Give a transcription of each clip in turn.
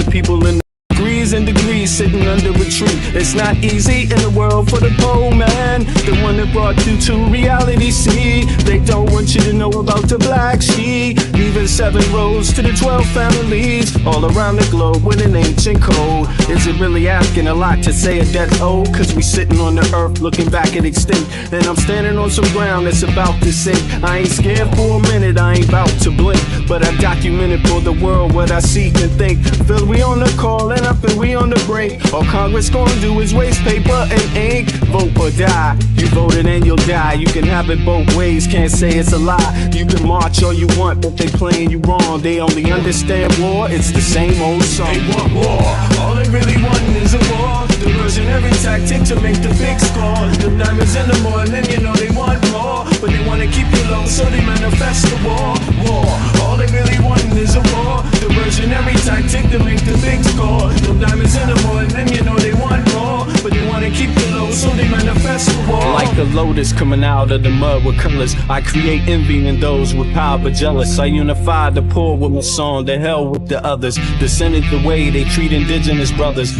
with people in degrees and degrees sitting under a tree. It's not easy in the world for the poor man, the one that brought you to reality. See, they don't want you to know about the black sheep, leaving 7 rows to the 12 families all around the globe with an ancient code. Is it really asking a lot to say a death old? Cause we sitting on the earth looking back at extinct, and I'm standing on some ground that's about to sink. I ain't scared for a minute, I ain't about to blink, but I documented for the world what I see and think. Feel we on the call and up and we on the break. All Congress gonna do is waste paper and ink. Vote or die, you voted and you'll die. You can have it both ways, can't say it's a lie. You can march all you want, but they playing you wrong. They only understand war, it's the same old song. They want war, all they really want is a war. Diversionary tactic to make the big score. The diamonds in the morning, you know they want more, but they wanna keep you low, so they manifest the war. War, all they really want is a war. Diversionary tactic to make the big score. The diamonds in the morning, you know they want more, but they wanna keep you low, so they manifest the war. Like a lotus coming out of the mud with colors, I create envy in those with power but jealous. I unify the poor with my song, the hell with the others. Descended the way they treat indigenous brothers,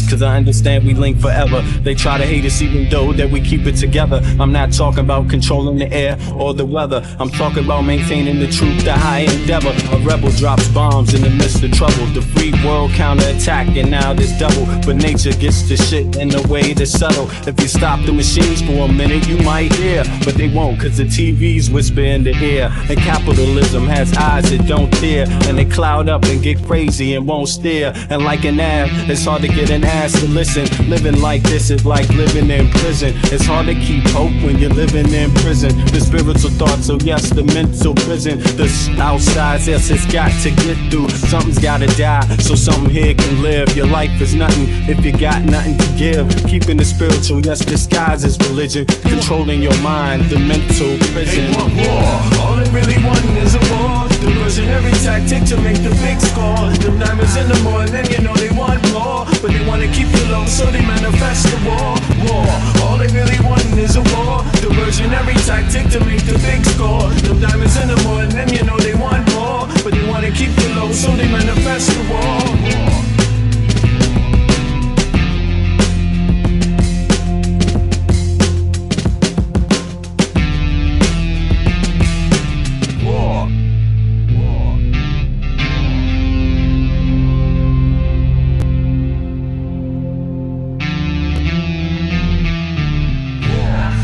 cause I understand we link forever. They try to hate us even though that we keep it together. I'm not talking about controlling the air or the weather, I'm talking about maintaining the truth, the high endeavor. A rebel drops bombs in the midst of trouble, the free world counterattack, and now there's double. But nature gets the shit in a way that's subtle. If you stop the machines for a minute, you might hear, but they won't, cause the TVs whisper in the ear. And capitalism has eyes that don't tear, and they cloud up and get crazy and won't steer. And like an ab, it's hard to get an ass to listen. Living like this is like living in prison. It's hard to keep hope when you're living in prison. The spiritual thoughts, so yes, the mental prison. The outside, yes, it's got to get through. Something's gotta die, so something here can live. Your life is nothing if you got nothing to give. Keeping the spiritual, yes, disguised as religion. Controlling your mind, the mental prison. They want war, all they really want is a war. Diversionary tactic to make the big score. The diamonds in the morning, you know they want more, but they wanna keep you low, so they manifest the war. War, all they really want is a war. Diversionary tactic to make the big score. The diamonds in the morning, you know they want more, but they wanna keep you low, so they manifest the war.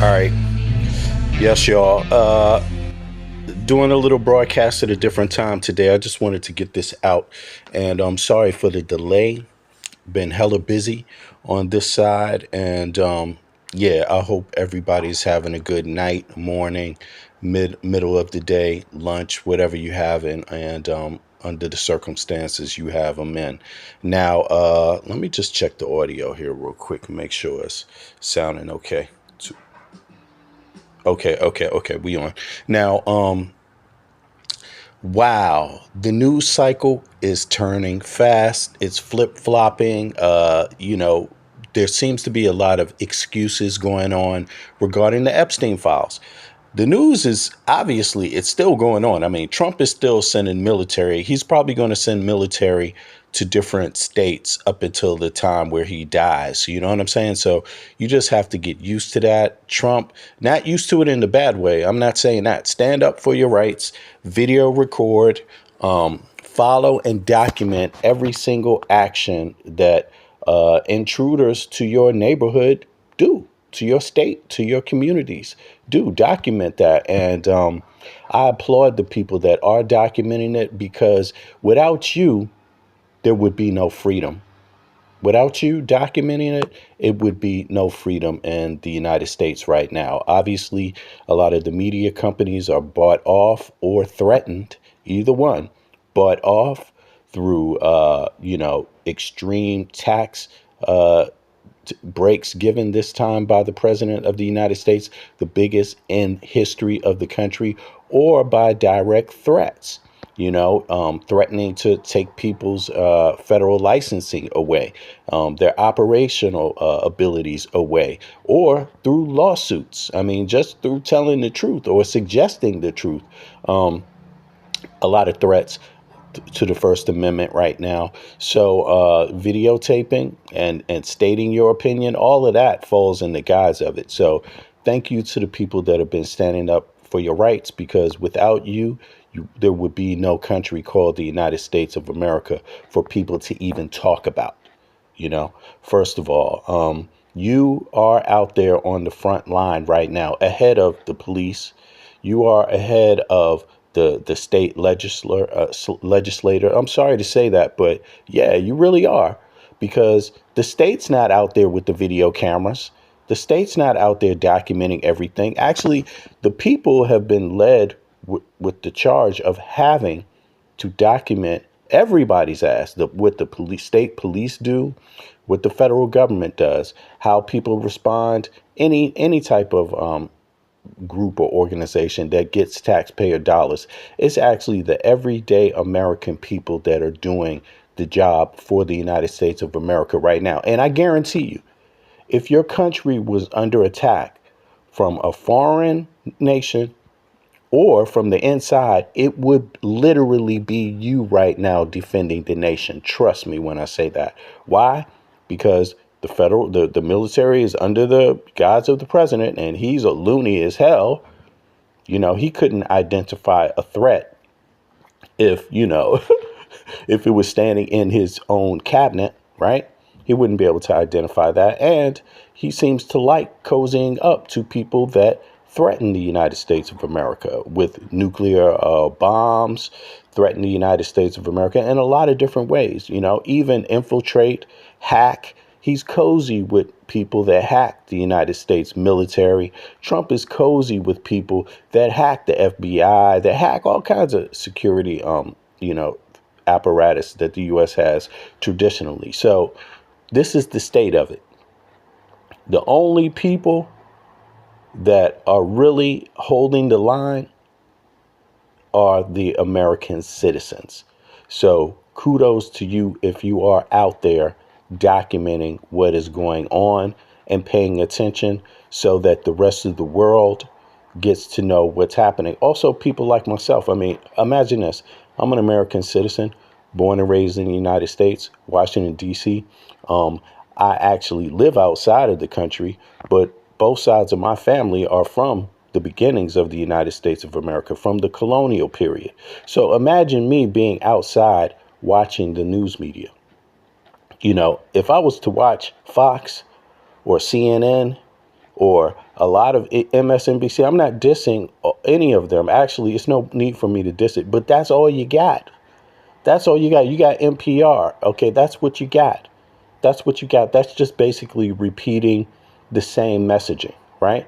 All right. Yes, y'all. Doing a little broadcast at a different time today. I just wanted to get this out, and I'm sorry for the delay. Been hella busy on this side, and yeah, I hope everybody's having a good night, morning, middle of the day, lunch, whatever you have, and under the circumstances you have them in. Now, let me just check the audio here real quick and make sure it's sounding okay. Okay, we on. Now, wow, the news cycle is turning fast. It's flip-flopping. There seems to be a lot of excuses going on regarding the Epstein Files. The news is obviously, it's still going on. I mean, Trump is still sending military. He's probably going to send military to different states up until the time where he dies. You know what I'm saying? So you just have to get used to that. Trump, not used to it in the bad way. I'm not saying that. Stand up for your rights, video record, follow and document every single action that intruders to your neighborhood do, to your state, to your communities. Do document that. And I applaud the people that are documenting it, because without you, there would be no freedom. Without you documenting it, it would be no freedom in the United States right now. Obviously, a lot of the media companies are bought off or threatened, either one, bought off through, extreme tax breaks given this time by the president of the United States, the biggest in history of the country, or by direct threats. Threatening to take people's federal licensing away, their operational abilities away, or through lawsuits. I mean, just through telling the truth or suggesting the truth. A lot of threats. to the First Amendment right now. So videotaping and stating your opinion, all of that falls in the guise of it. So thank you to the people that have been standing up for your rights, because without you, there would be no country called the United States of America for people to even talk about. You know, first of all, you are out there on the front line right now, ahead of the police. You are ahead of the state legislator. I'm sorry to say that, but yeah, you really are, because the state's not out there with the video cameras. The state's not out there documenting everything. Actually, the people have been led with the charge of having to document everybody's ass, what the state police do, what the federal government does, how people respond, any type of group or organization that gets taxpayer dollars. It's actually the everyday American people that are doing the job for the United States of America right now. And I guarantee you, if your country was under attack from a foreign nation or from the inside, it would literally be you right now defending the nation. Trust me when I say that. Why? Because the military is under the guise of the president, and he's a loony as hell. You know, he couldn't identify a threat if, if it was standing in his own cabinet, right? He wouldn't be able to identify that. And he seems to like cozying up to people that threaten the United States of America with nuclear bombs, threaten the United States of America in a lot of different ways, even infiltrate, hack. He's cozy with people that hack the United States military. Trump is cozy with people that hack the FBI, that hack all kinds of security, apparatus that the U.S. has traditionally. So this is the state of it. The only people that are really holding the line are the American citizens. So kudos to you if you are out there documenting what is going on and paying attention so that the rest of the world gets to know what's happening. Also, people like myself. I mean, imagine this. I'm an American citizen, born and raised in the United States, Washington, D.C. I actually live outside of the country, but both sides of my family are from the beginnings of the United States of America, from the colonial period. So imagine me being outside watching the news media. If I was to watch Fox or CNN or a lot of MSNBC, I'm not dissing any of them. Actually, it's no need for me to diss it, but that's all you got. That's all you got. You got NPR. Okay, that's what you got. That's what you got. That's just basically repeating the same messaging, right?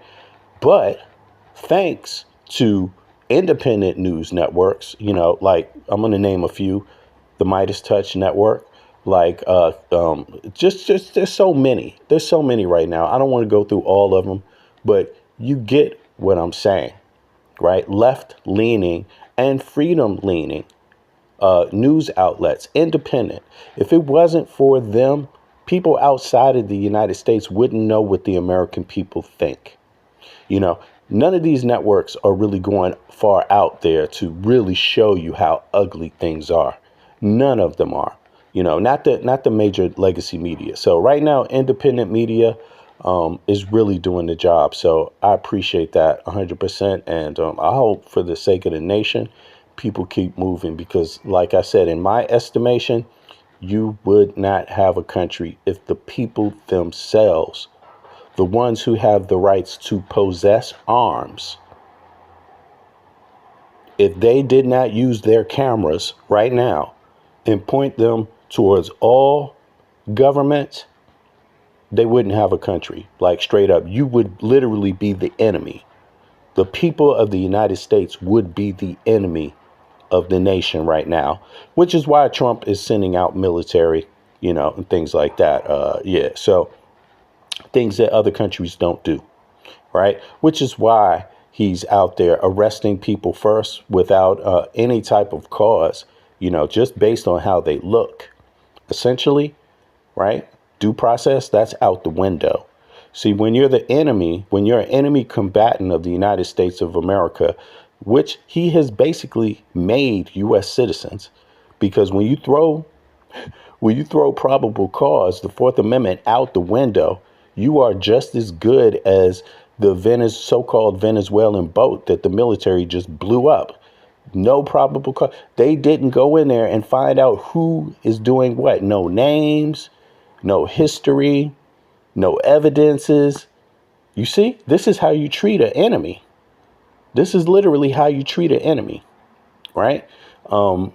But thanks to independent news networks, like I'm going to name a few, the Midas Touch Network, like just there's so many. There's so many right now. I don't want to go through all of them, but you get what I'm saying, right? Left-leaning and freedom-leaning news outlets, independent. If it wasn't for them, people outside of the United States wouldn't know what the American people think. None of these networks are really going far out there to really show you how ugly things are. None of them are, not the major legacy media. So right now, independent media is really doing the job. So I appreciate that 100%. And I hope for the sake of the nation, people keep moving, because like I said, in my estimation, you would not have a country if the people themselves, the ones who have the rights to possess arms, if they did not use their cameras right now and point them towards all governments, they wouldn't have a country. Like straight up, you would literally be the enemy. The people of the United States would be the enemy of the nation right now, which is why Trump is sending out military, and things like that. So things that other countries don't do, right? Which is why he's out there arresting people first without any type of cause, just based on how they look, essentially, right? Due process, that's out the window. See, when you're the enemy, when you're an enemy combatant of the United States of America, which he has basically made U.S. citizens, Because when you throw probable cause, the Fourth Amendment, out the window, you are just as good as the so-called Venezuelan boat that the military just blew up. No probable cause. They didn't go in there and find out who is doing what. No names, no history, no evidences. You see, this is how you treat an enemy. This is literally how you treat an enemy, right? And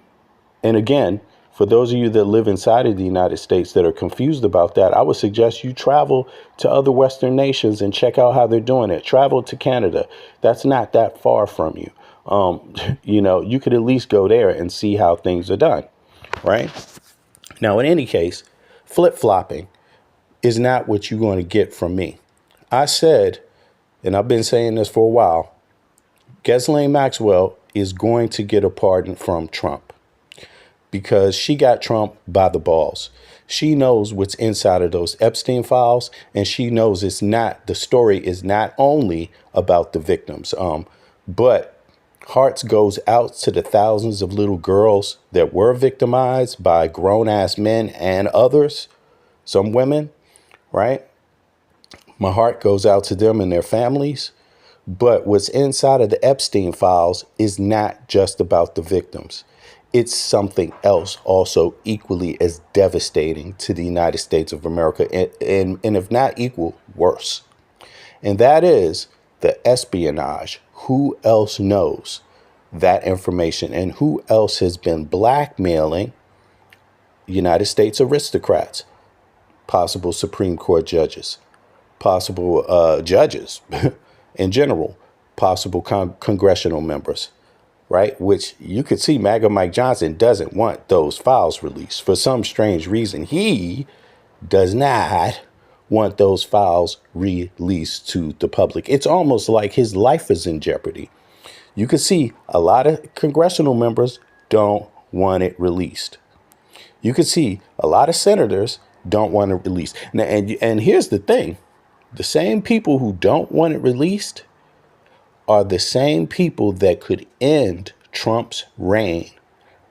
again, for those of you that live inside of the United States that are confused about that, I would suggest you travel to other Western nations and check out how they're doing it. Travel to Canada. That's not that far from you. You could at least go there and see how things are done, right? Now, in any case, flip-flopping is not what you're going to get from me. I said, and I've been saying this for a while, Ghislaine Maxwell is going to get a pardon from Trump because she got Trump by the balls. She knows what's inside of those Epstein files, and she knows the story is not only about the victims, but hearts goes out to the thousands of little girls that were victimized by grown-ass men and others, some women, right? My heart goes out to them and their families. But what's inside of the Epstein files is not just about the victims. It's something else also equally as devastating to the United States of America, and if not equal, worse. And that is the espionage. Who else knows that information, and who else has been blackmailing United States aristocrats, possible Supreme Court judges, possible judges in general, possible congressional members, right? Which you could see Maga Mike Johnson doesn't want those files released. For some strange reason, he does not want those files released to the public. It's almost like his life is in jeopardy. You can see a lot of congressional members don't want it released. You can see a lot of senators don't want it released. Now, and here's the thing. The same people who don't want it released are the same people that could end Trump's reign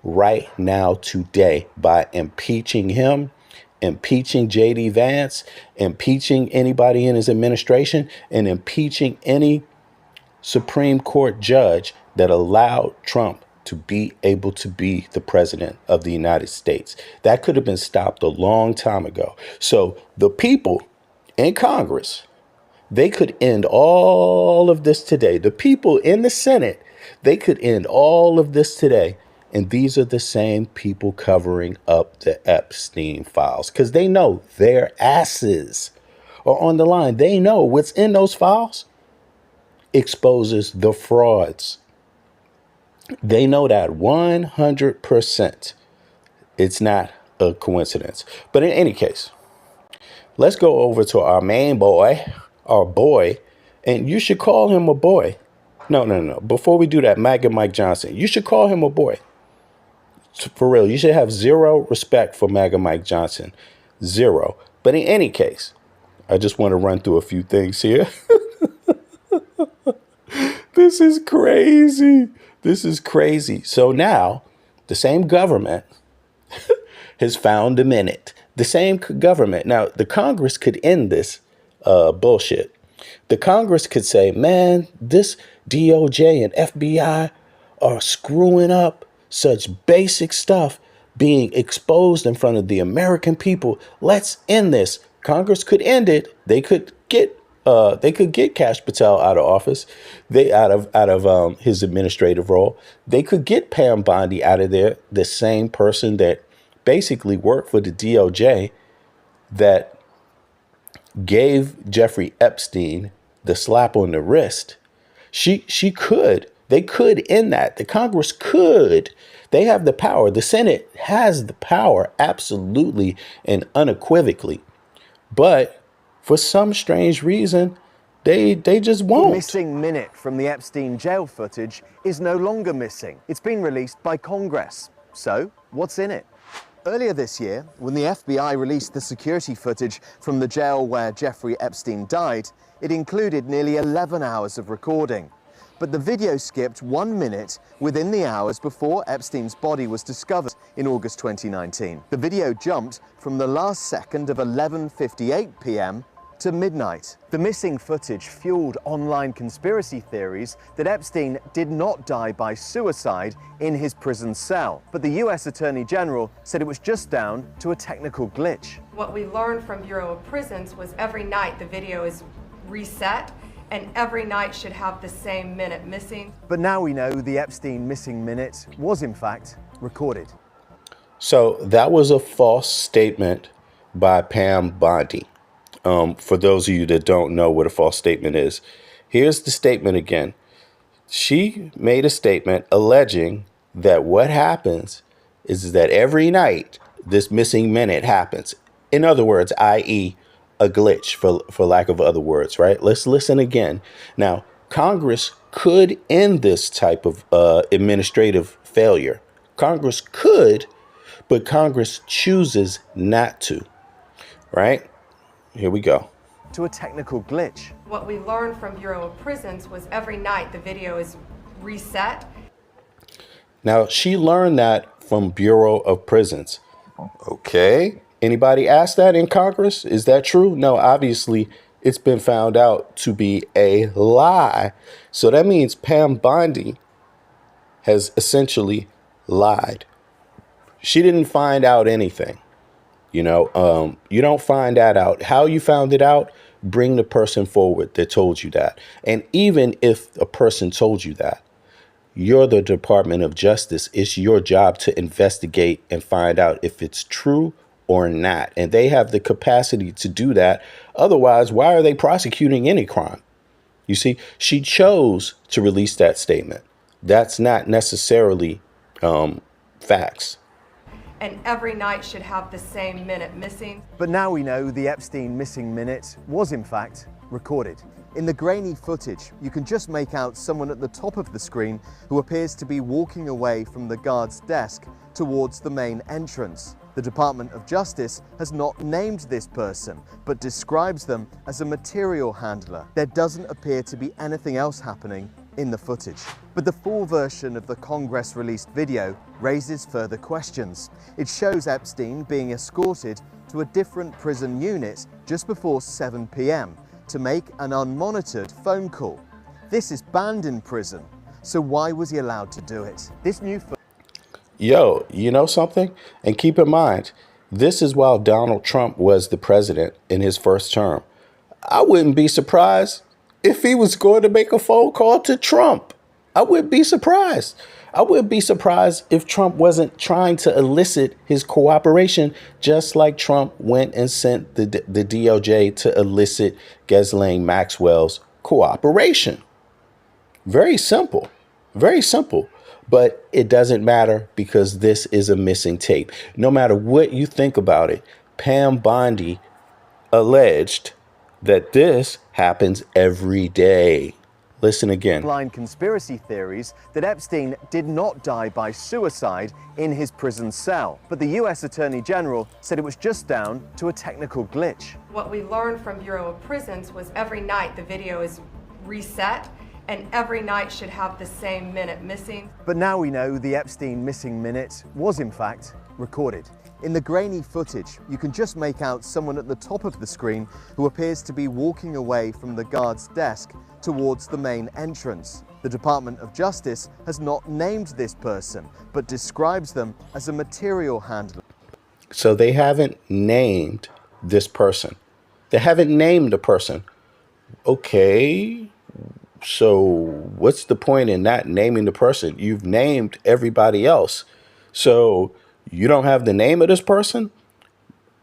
right now today by impeaching him, impeaching J.D. Vance, impeaching anybody in his administration, and impeaching any Supreme Court judge that allowed Trump to be able to be the president of the United States. That could have been stopped a long time ago. So the people in Congress, they could end all of this today. The people in the Senate, they could end all of this today. And these are the same people covering up the Epstein files because they know their asses are on the line. They know what's in those files exposes the frauds. They know that 100%. It's not a coincidence. But in any case, let's go over to our main boy, our boy, and you should call him a boy. No. Before we do that, Maga Mike Johnson, you should call him a boy. For real, you should have zero respect for Maga Mike Johnson. Zero. But in any case, I just want to run through a few things here. This is crazy. This is crazy. So now the same government has found a minute. The same government. Now, the Congress could end this bullshit. The Congress could say, man, this DOJ and FBI are screwing up such basic stuff being exposed in front of the American people. Let's end this. Congress could end it. They could get Kash Patel out of office. Out of his administrative role. They could get Pam Bondi out of there. The same person that basically worked for the DOJ that gave Jeffrey Epstein the slap on the wrist. They could end that. The Congress could. They have the power. The Senate has the power, absolutely and unequivocally. But for some strange reason, they just won't. The missing minute from the Epstein jail footage is no longer missing. It's been released by Congress. So, what's in it? Earlier this year, when the FBI released the security footage from the jail where Jeffrey Epstein died, it included nearly 11 hours of recording. But the video skipped 1 minute within the hours before Epstein's body was discovered in August 2019. The video jumped from the last second of 11:58 p.m. to midnight. The missing footage fueled online conspiracy theories that Epstein did not die by suicide in his prison cell. But the US Attorney General said it was just down to a technical glitch. What we learned from Bureau of Prisons was every night the video is reset and every night should have the same minute missing. But now we know the Epstein missing minute was in fact recorded. So that was a false statement by Pam Bondi. For those of you that don't know what a false statement is, here's the statement again. She made a statement alleging that what happens is that every night this missing minute happens. In other words, i.e. a glitch, for lack of other words, right? Let's listen again. Now, Congress could end this type of administrative failure. Congress could, but Congress chooses not to, right? Here we go. To a technical glitch. What we learned from Bureau of Prisons was every night the video is reset. Now, she learned that from Bureau of Prisons. Okay. Anybody asked that in Congress? Is that true? No, obviously, it's been found out to be a lie. So that means Pam Bondi has essentially lied. She didn't find out anything. You know, you don't find that out. How you found it out, bring the person forward that told you that. And even if a person told you that, you're the Department of Justice. It's your job to investigate and find out if it's true or not. And they have the capacity to do that. Otherwise, why are they prosecuting any crime? You see, she chose to release that statement. That's not necessarily facts. And every night should have the same minute missing. But now we know the Epstein missing minute was in fact recorded. In the grainy footage, you can just make out someone at the top of the screen who appears to be walking away from the guard's desk towards the main entrance. The Department of Justice has not named this person, but describes them as a material handler. There doesn't appear to be anything else happening in the footage. But the full version of the Congress-released video raises further questions. It shows Epstein being escorted to a different prison unit just before 7 p.m. to make an unmonitored phone call. This is banned in prison, so why was he allowed to do it? This new Yo, you know something? And keep in mind, this is while Donald Trump was the president in his first term. I wouldn't be surprised if he was going to make a phone call to Trump. I wouldn't be surprised. I wouldn't be surprised if Trump wasn't trying to elicit his cooperation, just like Trump went and sent the DOJ to elicit Ghislaine Maxwell's cooperation. Very simple. Very simple. But it doesn't matter because this is a missing tape. No matter what you think about it, Pam Bondi alleged that this happens every day. Listen again. Blind conspiracy theories that Epstein did not die by suicide in his prison cell. But the US Attorney General said it was just down to a technical glitch. What we learned from Bureau of Prisons was every night the video is reset and every night should have the same minute missing. But now we know the Epstein missing minute was in fact recorded. In the grainy footage, you can just make out someone at the top of the screen who appears to be walking away from the guard's desk towards the main entrance. The Department of Justice has not named this person, but describes them as a material handler. So they haven't named this person. They haven't named the person. Okay, so what's the point in not naming the person? You've named everybody else. So you don't have the name of this person?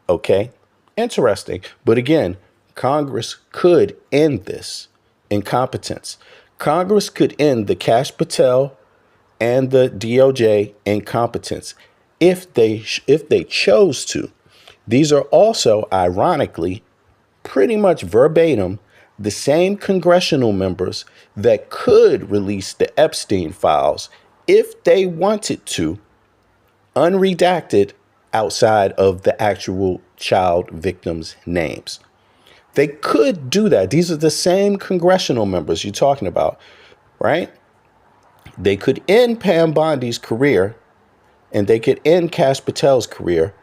Okay, interesting. But again, Congress could end this incompetence. Congress could end the Kash Patel and the DOJ incompetence if they chose to. These are also, ironically, pretty much verbatim, the same congressional members that could release the Epstein files if they wanted to, unredacted, outside of the actual child victims' names. They could do that. These are the same congressional members you're talking about. right? They could end Pam Bondi's career, and they could end Kash Patel's career,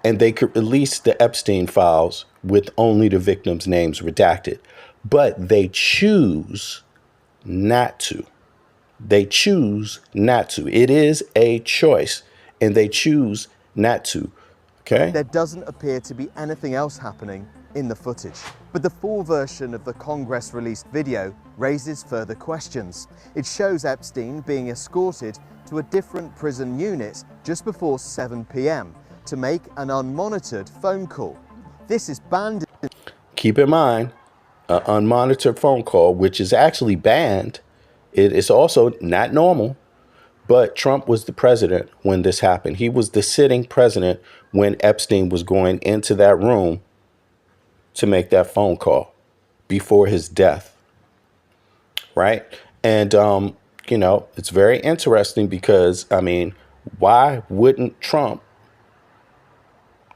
and they could release the Epstein files with only the victims' names redacted. But they choose not to. They choose not to. It is a choice, and they choose not to. Okay? There doesn't appear to be anything else happening in the footage. But the full version of the Congress-released video raises further questions. It shows Epstein being escorted to a different prison unit just before 7 p.m. to make an unmonitored phone call. This is banned. Keep in mind, an unmonitored phone call, which is actually banned. It is also not normal, but Trump was the president when this happened. He was the sitting president when Epstein was going into that room to make that phone call before his death, right? And, you know, it's very interesting because, I mean, why wouldn't Trump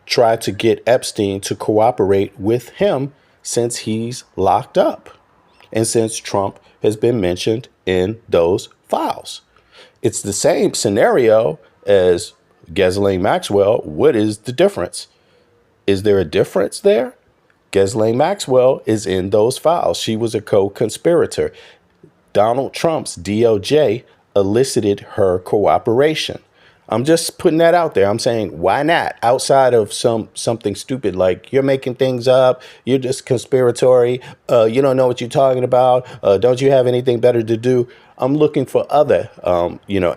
try to get Epstein to cooperate with him since he's locked up and since Trump has been mentioned in those files? It's the same scenario as Ghislaine Maxwell. What is the difference? Is there a difference there? Ghislaine Maxwell is in those files. She was a co-conspirator. Donald Trump's DOJ elicited her cooperation. I'm just putting that out there. I'm saying, why not? Outside of something stupid like you're making things up, you're just conspiratory, you don't know what you're talking about, don't you have anything better to do? I'm looking for other,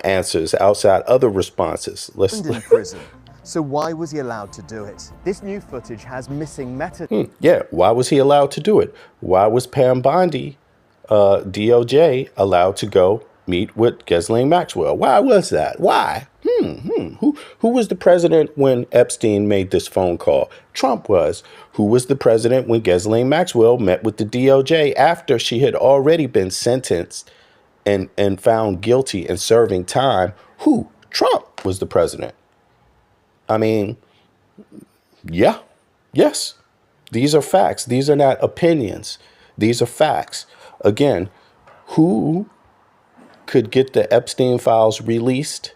answers outside other responses. In prison. So why was he allowed to do it? This new footage has missing metadata. Yeah, why was he allowed to do it? Why was Pam Bondi, DOJ, allowed to go meet with Ghislaine Maxwell? Why was that? Why? Who was the president when Epstein made this phone call? Trump was. Who was the president when Ghislaine Maxwell met with the DOJ after she had already been sentenced and found guilty and serving time? Who? Trump was the president. I mean, yeah, yes, these are facts. These are not opinions. These are facts. Again, who could get the Epstein files released?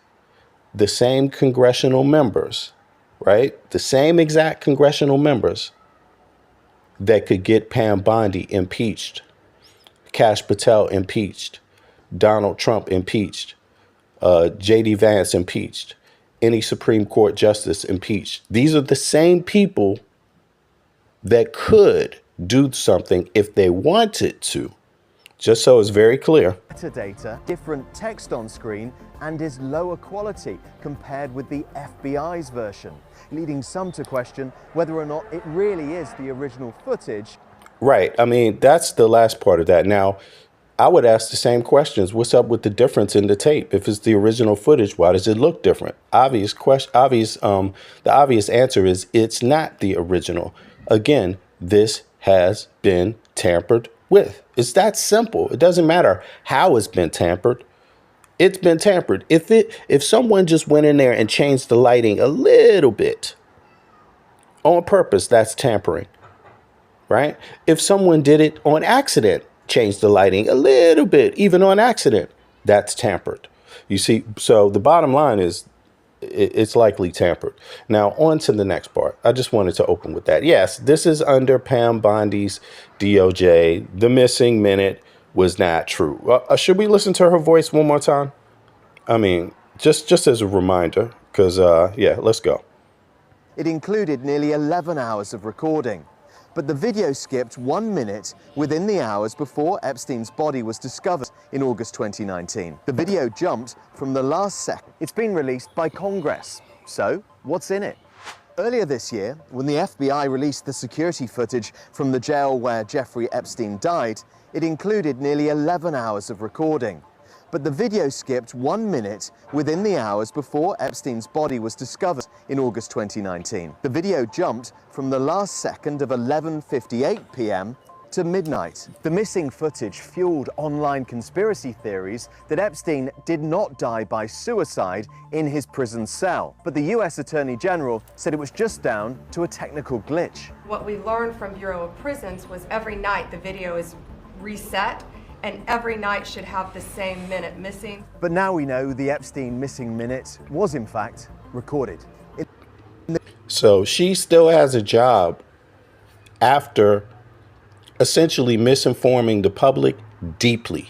The same congressional members, right? The same exact congressional members that could get Pam Bondi impeached, Kash Patel impeached, Donald Trump impeached, J.D. Vance impeached, any Supreme Court justice impeached. These are the same people that could do something if they wanted to. Just so it's very clear. Metadata, different text on screen, and is lower quality compared with the FBI's version, leading some to question whether or not it really is the original footage. Right. I mean, that's the last part of that. Now, I would ask the same questions. What's up with the difference in the tape? If it's the original footage, why does it look different? The obvious answer is it's not the original. Again, this has been tampered with. It's that simple. It doesn't matter how it's been tampered. It's been tampered. If someone just went in there and changed the lighting a little bit on purpose, that's tampering, right? If someone did it on accident, changed the lighting a little bit, even on accident, that's tampered. You see, so the bottom line is it's likely tampered. Now, on to the next part. I just wanted to open with that. Yes, this is under Pam Bondi's DOJ. The missing minute was not true. Should we listen to her voice one more time? I mean, just as a reminder, because, yeah, let's go. It included nearly 11 hours of recording, but the video skipped 1 minute within the hours before Epstein's body was discovered in August 2019. The video jumped from the last second. It's been released by Congress. So, what's in it? Earlier this year, when the FBI released the security footage from the jail where Jeffrey Epstein died, it included nearly 11 hours of recording. But the video skipped 1 minute within the hours before Epstein's body was discovered in August 2019. The video jumped from the last second of 11:58 p.m. to midnight. The missing footage fueled online conspiracy theories that Epstein did not die by suicide in his prison cell. But the US Attorney General said it was just down to a technical glitch. What we learned from Bureau of Prisons was every night the video is reset and every night should have the same minute missing. But now we know the Epstein missing minute was in fact recorded. So she still has a job after essentially misinforming the public deeply,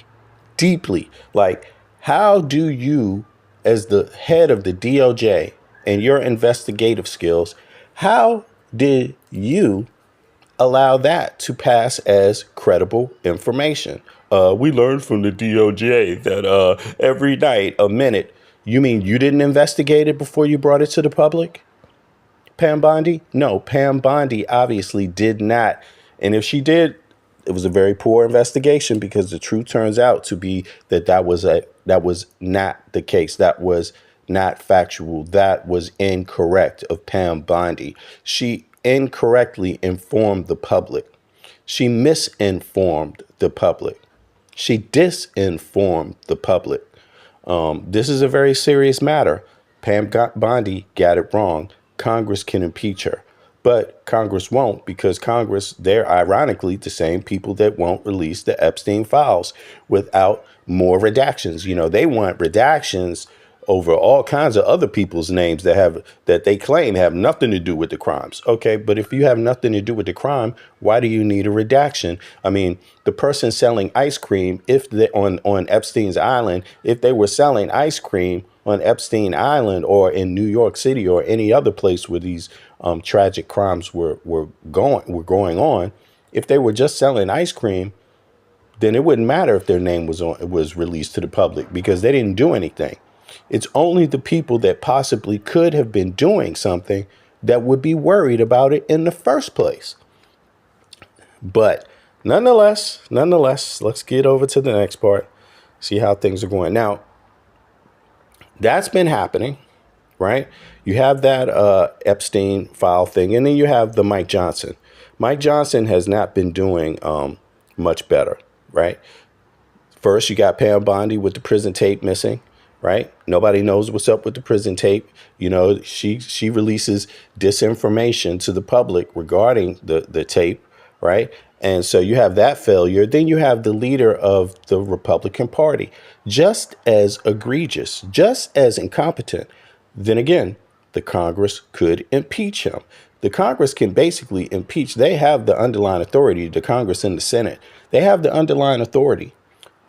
deeply. Like, how do you, as the head of the DOJ and your investigative skills, how did you allow that to pass as credible information? We learned from the DOJ that every night, a minute. You mean you didn't investigate it before you brought it to the public? Pam Bondi? No, Pam Bondi obviously did not. And if she did, it was a very poor investigation, because the truth turns out to be that that was not the case. That was not factual. That was incorrect of Pam Bondi. She incorrectly informed the public. She misinformed the public. She disinformed the public. This is a very serious matter. Pam Bondi got it wrong. Congress can impeach her, but Congress won't, because Congress, they're ironically the same people that won't release the Epstein files without more redactions. You know, they want redactions over all kinds of other people's names that they claim have nothing to do with the crimes. Okay, but if you have nothing to do with the crime, why do you need a redaction? I mean, the person selling ice cream, if they on Epstein's Island, if they were selling ice cream on Epstein Island or in New York City or any other place where these tragic crimes were going on, if they were just selling ice cream, then it wouldn't matter if their name was released to the public, because they didn't do anything. It's only the people that possibly could have been doing something that would be worried about it in the first place. But nonetheless, let's get over to the next part, see how things are going. Now, that's been happening, right? You have that Epstein file thing, and then you have the Mike Johnson. Mike Johnson has not been doing much better, right? First, you got Pam Bondi with the prison tape missing, right? Nobody knows what's up with the prison tape. You know, she releases disinformation to the public regarding the tape, right? And so you have that failure. Then you have the leader of the Republican Party, just as egregious, just as incompetent. Then again, the Congress could impeach him. The Congress can basically impeach. They have the underlying authority, the Congress and the Senate. They have the underlying authority.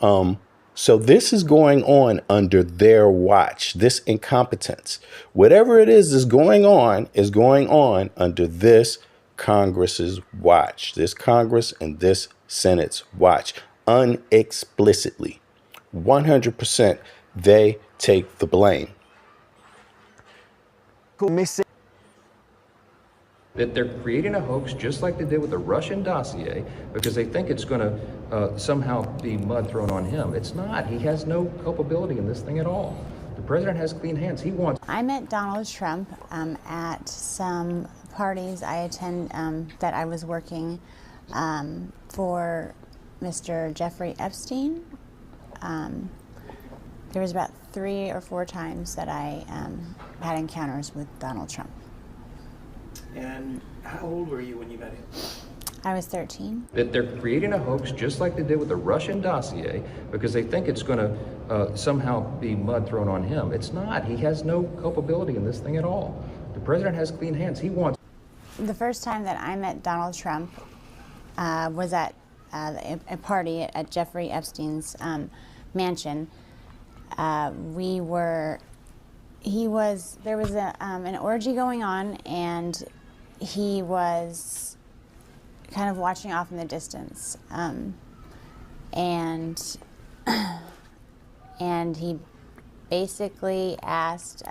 So this is going on under their watch, this incompetence. Whatever it is going on under this Congress's watch, this Congress and this Senate's watch, unexplicitly. 100% they take the blame. That they're creating a hoax just like they did with the Russian dossier because they think it's going to somehow be mud thrown on him. It's not. He has no culpability in this thing at all. The president has clean hands. He wants. I met Donald Trump at some parties I attend that I was working for Mr. Jeffrey Epstein. There was about 3 or 4 times that I had encounters with Donald Trump. And how old were you when you met him? I was 13. That they're creating a hoax just like they did with the Russian dossier because they think it's going to somehow be mud thrown on him. It's not. He has no culpability in this thing at all. The president has clean hands. He wants. The first time that I met Donald Trump was at a party at Jeffrey Epstein's mansion. There was an orgy going on, and he was kind of watching off in the distance, and he basically asked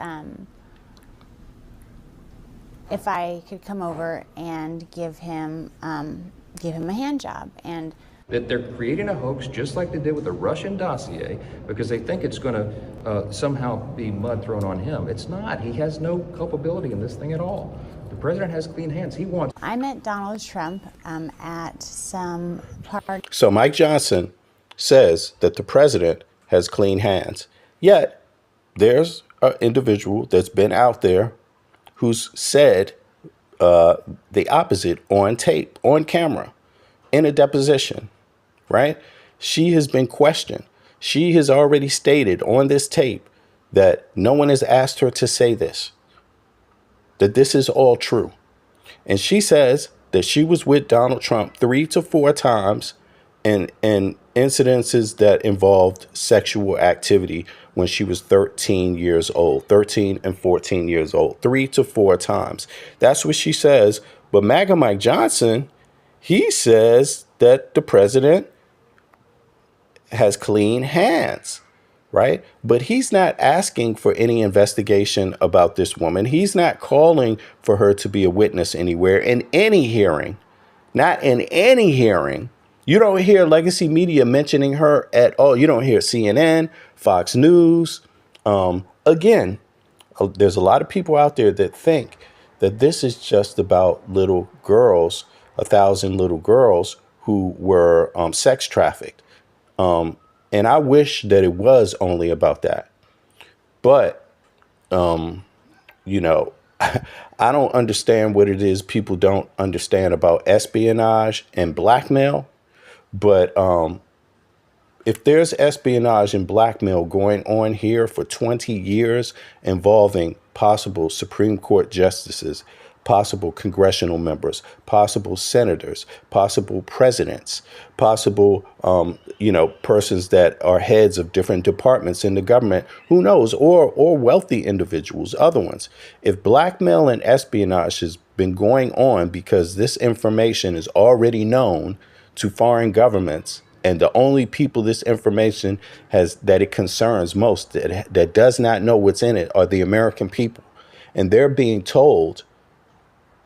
if I could come over and give him a hand job. And that they're creating a hoax just like they did with the Russian dossier because they think it's going to somehow be mud thrown on him. It's not. He has no culpability in this thing at all. The president has clean hands. He wants. I met Donald Trump at some party. So Mike Johnson says that the president has clean hands. Yet there's an individual that's been out there who's said the opposite on tape, on camera, in a deposition. Right? she has been questioned. She has already stated on this tape that no one has asked her to say this, that this is all true. And she says that she was with Donald Trump 3 to 4 times in incidences that involved sexual activity when she was 13 years old, 13 and 14 years old, 3 to 4 times. That's what she says. But Maga Mike Johnson, he says that the president has clean hands, right? But he's not asking for any investigation about this woman. He's not calling for her to be a witness anywhere in any hearing, not in any hearing. You don't hear legacy media mentioning her at all. You don't hear CNN, Fox News. Again, there's a lot of people out there that think that this is just about little girls, 1,000 little girls who were sex trafficked. And I wish that it was only about that. But, you know, I don't understand what it is people don't understand about espionage and blackmail. But if there's espionage and blackmail going on here for 20 years involving possible Supreme Court justices, possible congressional members, possible senators, possible presidents, possible, persons that are heads of different departments in the government, who knows, or wealthy individuals, other ones. If blackmail and espionage has been going on because this information is already known to foreign governments, and the only people this information that it concerns most, that does not know what's in it, are the American people. And they're being told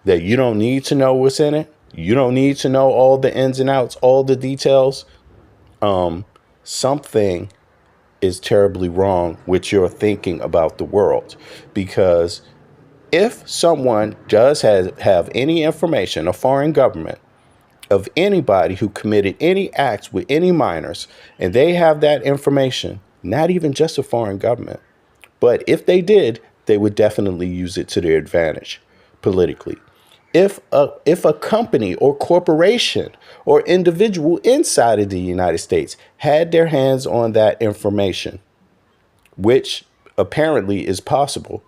that you don't need to know what's in it. You don't need to know all the ins and outs, all the details. Something is terribly wrong with your thinking about the world. Because if someone does have any information, a foreign government, of anybody who committed any acts with any minors, and they have that information, not even just a foreign government, but if they did, they would definitely use it to their advantage politically. If a company or corporation or individual inside of the United States had their hands on that information, which apparently is possible,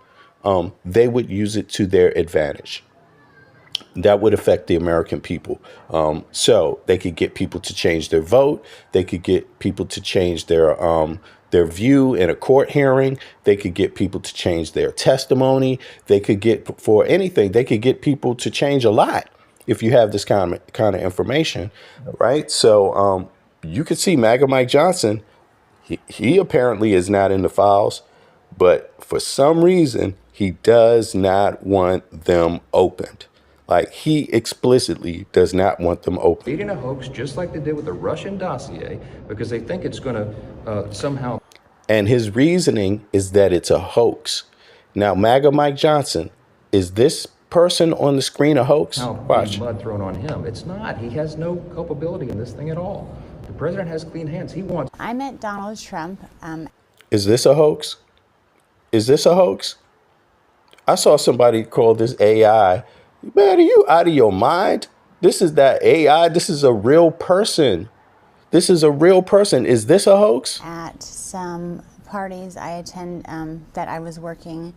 they would use it to their advantage. That would affect the American people. So they could get people to change their vote. They could get people to change their view in a court hearing. They could get people to change their testimony. They could get, for anything, they could get people to change a lot if you have this kind of information, right? So you could see Maga Mike Johnson. He apparently is not in the files, but for some reason, he does not want them opened. Like, he explicitly does not want them open. Creating a hoax just like they did with the Russian dossier because they think it's going to somehow. And his reasoning is that it's a hoax. Now, Maga Mike Johnson, is this person on the screen a hoax? Watch. Mud thrown on him. It's not. He has no culpability in this thing at all. The president has clean hands. He wants. I met Donald Trump. Is this a hoax? Is this a hoax? I saw somebody call this AI. Man, are you out of your mind? This is that AI. This is a real person. This is a real person. Is this a hoax? At some parties I attend that I was working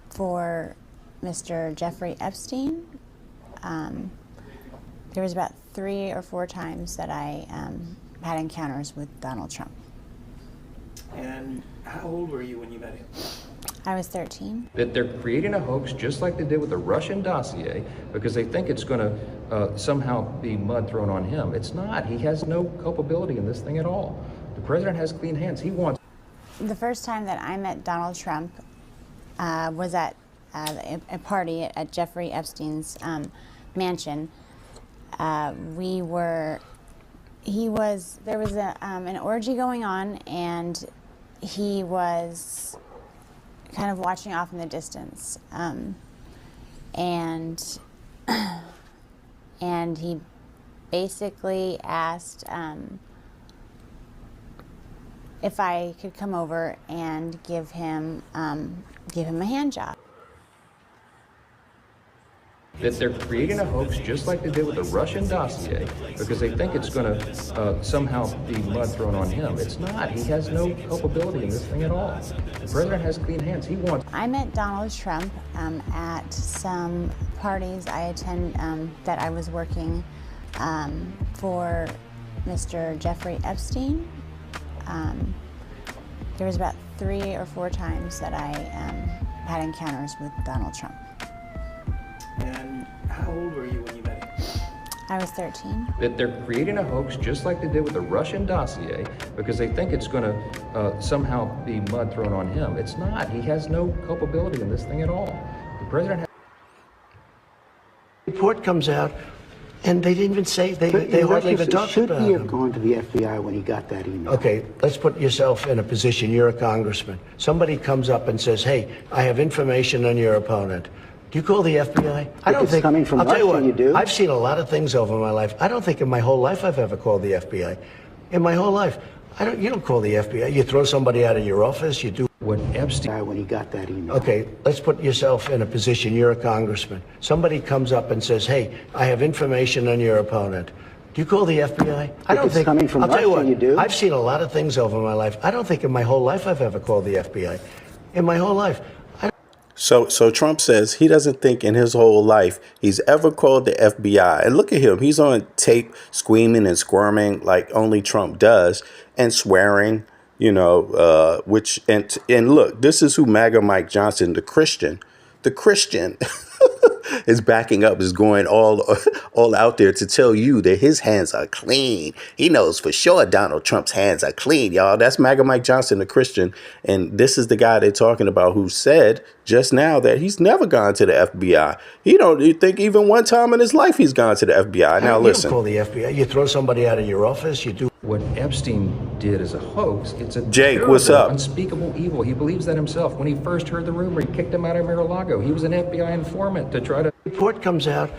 for Mr. Jeffrey Epstein. There was about 3 or 4 times that I had encounters with Donald Trump. And how old were you when you met him? I was 13. That they're creating a hoax just like they did with the Russian dossier because they think it's going to somehow be mud thrown on him. It's not. He has no culpability in this thing at all. The president has clean hands. He wants. The first time that I met Donald Trump was at a party at Jeffrey Epstein's mansion. There was an orgy going on, and he was kind of watching off in the distance, and he basically asked if I could come over and give him a hand job. that they're creating a hoax just like they did with the Russian dossier because they think it's going to somehow be mud thrown on him. It's not. He has no culpability in this thing at all. The president has clean hands. He wants. I met Donald Trump at some parties I attend that I was working for Mr. Jeffrey Epstein. There was about 3 or 4 times that I had encounters with Donald Trump. And how old were you when you met him? I was 13. That they're creating a hoax just like they did with the Russian dossier because they think it's going to somehow be mud thrown on him. It's not. He has no culpability in this thing at all. The president has. Report comes out, and they didn't even say, they hardly even talked about Should he have him. gone to the FBI when he got that email? Okay, let's put yourself in a position. You're a congressman. Somebody comes up and says, hey, I have information on your opponent. Do you call the FBI? I don't it's think. coming from I'll tell you Russia, what, you do? I've seen a lot of things over my life. I don't think in my whole life I've ever called the FBI. In my whole life. You don't call the FBI. You throw somebody out of your office, you do. What Epstein. When he got that email. Okay, let's put yourself in a position. You're a congressman. Somebody comes up and says, hey, I have information on your opponent. Do you call the FBI? I don't it's think. coming from I'll tell you Russia, what, you do? I've seen a lot of things over my life. I don't think in my whole life I've ever called the FBI. In my whole life. So Trump says he doesn't think in his whole life he's ever called the FBI. And look at him. He's on tape screaming and squirming like only Trump does and swearing, which and look, this is who Maga Mike Johnson, the Christian is backing up, is going all out there to tell you that his hands are clean. He knows for sure Donald Trump's hands are clean, y'all. That's Maga Mike Johnson, the Christian. And this is the guy they're talking about who said just now that he's never gone to the FBI. He don't think even one time in his life he's gone to the FBI. Now listen. You don't call the FBI. You throw somebody out of your office, you do. What Epstein did as a hoax, it's a Jake, terrible, what's up? unspeakable evil. He believes that himself. When he first heard the rumor, he kicked him out of Mar-a-Lago. He was an FBI informant to try to. Report comes out,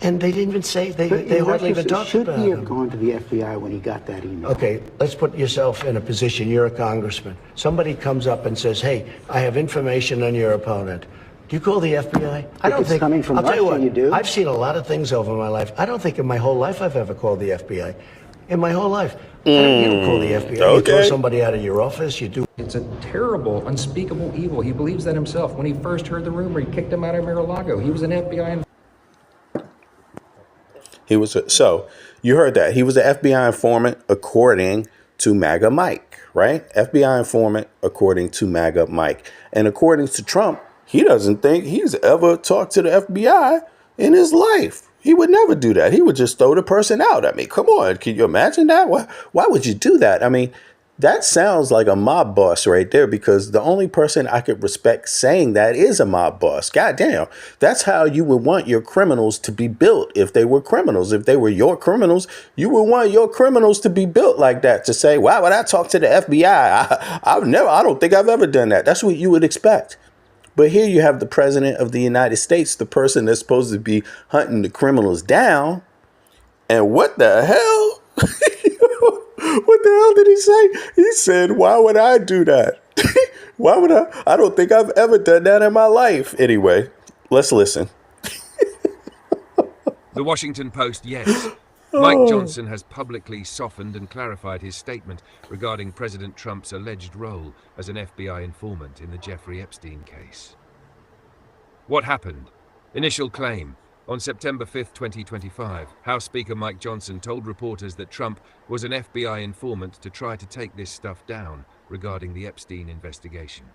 and they didn't even say, they hardly even talked Should about he have him. gone to the FBI when he got that email? Okay, let's put yourself in a position. You're a congressman. Somebody comes up and says, hey, I have information on your opponent. Do you call the FBI? I don't it's think. coming from I'll tell you Russia, what, you do? I've seen a lot of things over my life. I don't think in my whole life I've ever called the FBI. In my whole life. You don't call the FBI. You throw Okay. somebody out of your office, you do. It's a terrible, unspeakable evil. He believes that himself. When he first heard the rumor, he kicked him out of Mar-a-Lago. He was an FBI informant. So you heard that. He was an FBI informant according to Maga Mike, right? FBI informant according to Maga Mike. And according to Trump, he doesn't think he's ever talked to the FBI in his life. He would never do that. He would just throw the person out. I mean, come on. Can you imagine that? Why would you do that? I mean, that sounds like a mob boss right there, because the only person I could respect saying that is a mob boss. God damn. That's how you would want your criminals to be built if they were criminals. If they were your criminals, you would want your criminals to be built like that, to say, why would I talk to the FBI? I don't think I've ever done that. That's what you would expect. But here you have the president of the United States, the person that's supposed to be hunting the criminals down. And what the hell? What the hell did he say? He said, why would I do that? Why would I? I don't think I've ever done that in my life. Anyway, let's listen. The Washington Post, yes. Mike Johnson has publicly softened and clarified his statement regarding President Trump's alleged role as an FBI informant in the Jeffrey Epstein case. What happened? Initial claim. On September 5, 2025, House Speaker Mike Johnson told reporters that Trump was an FBI informant to try to take this stuff down regarding the Epstein investigation.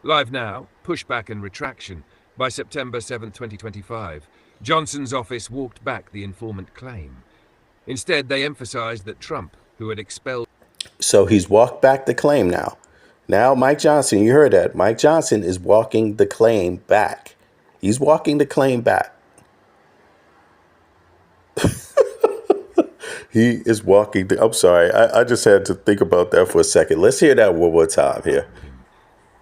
Live now, pushback and retraction. By September 7, 2025, Johnson's office walked back the informant claim. Instead, they emphasized that Trump, who had expelled... So he's walked back the claim now. Now, Mike Johnson, you heard that. Mike Johnson is walking the claim back. He's walking the claim back. He is walking the... I'm sorry. I just had to think about that for a second. Let's hear that one more time here.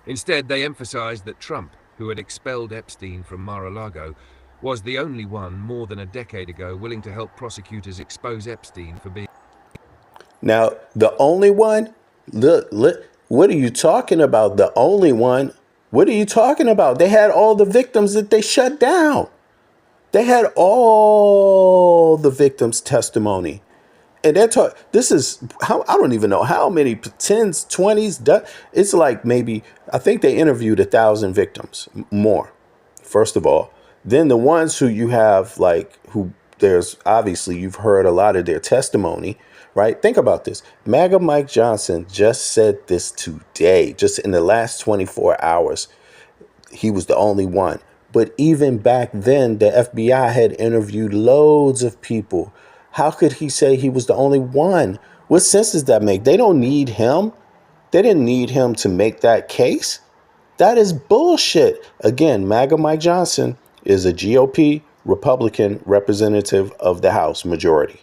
Instead, they emphasized that Trump, who had expelled Epstein from Mar-a-Lago, was the only one more than a decade ago willing to help prosecutors expose Epstein for being... Now, the only one? Look, what are you talking about? The only one? What are you talking about? They had all the victims that they shut down. They had all the victims' testimony. And this is how, I don't even know how many, tens, 20s. It's like maybe, I think they interviewed 1,000 victims more, first of all. Then the ones who you have, like, who there's obviously you've heard a lot of their testimony, right? Think about this. Maga Mike Johnson just said this today, just in the last 24 hours. He was the only one. But even back then, the FBI had interviewed loads of people. How could he say he was the only one? What sense does that make? They don't need him. They didn't need him to make that case. That is bullshit. Again, MAGA Mike Johnson is a GOP Republican representative of the House majority.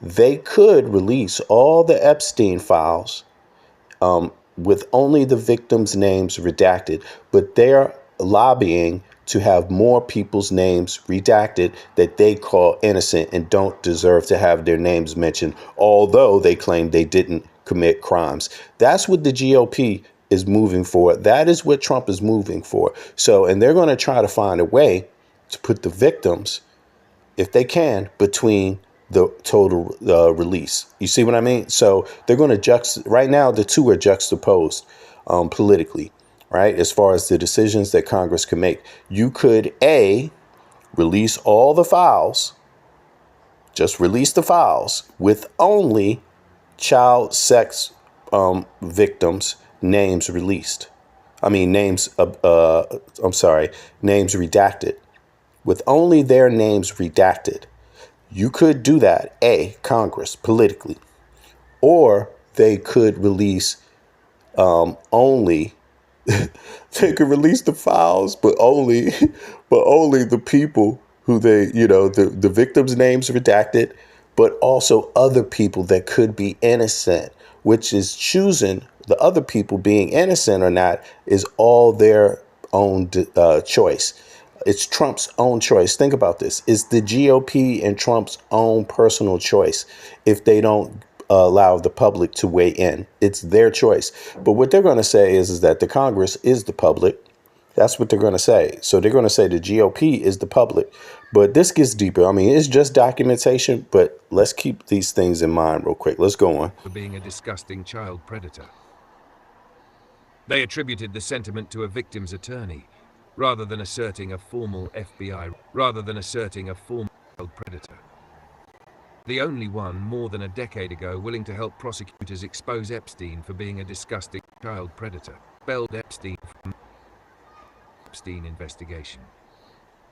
They could release all the Epstein files with only the victims' names redacted, but they're lobbying to have more people's names redacted that they call innocent and don't deserve to have their names mentioned, although they claim they didn't commit crimes. That's what the GOP is moving for. That is what Trump is moving for. So, and they're going to try to find a way to put the victims, if they can, between the total release. You see what I mean? So they're going to right now, the two are juxtaposed politically. Right, as far as the decisions that Congress can make. You could, A, release all the files, just release the files with only child sex victims' names released. Names redacted. With only their names redacted. You could do that, A, Congress, politically. Or they could release only they could release the files, but only the people who the victims' names redacted, but also other people that could be innocent, which is choosing the other people being innocent or not is all their own choice. It's Trump's own choice. Think about this. It's the GOP and Trump's own personal choice if they don't allow the public to weigh in. It's their choice. But what they're going to say is that the Congress is the public. That's what they're going to say. So they're going to say the GOP is the public. But this gets deeper. It's just documentation, but let's keep these things in mind real quick. Let's go on. For being a disgusting child predator. They attributed the sentiment to a victim's attorney, rather than asserting a formal child predator. The only one more than a decade ago willing to help prosecutors expose Epstein for being a disgusting child predator. Spelled Epstein from Epstein investigation.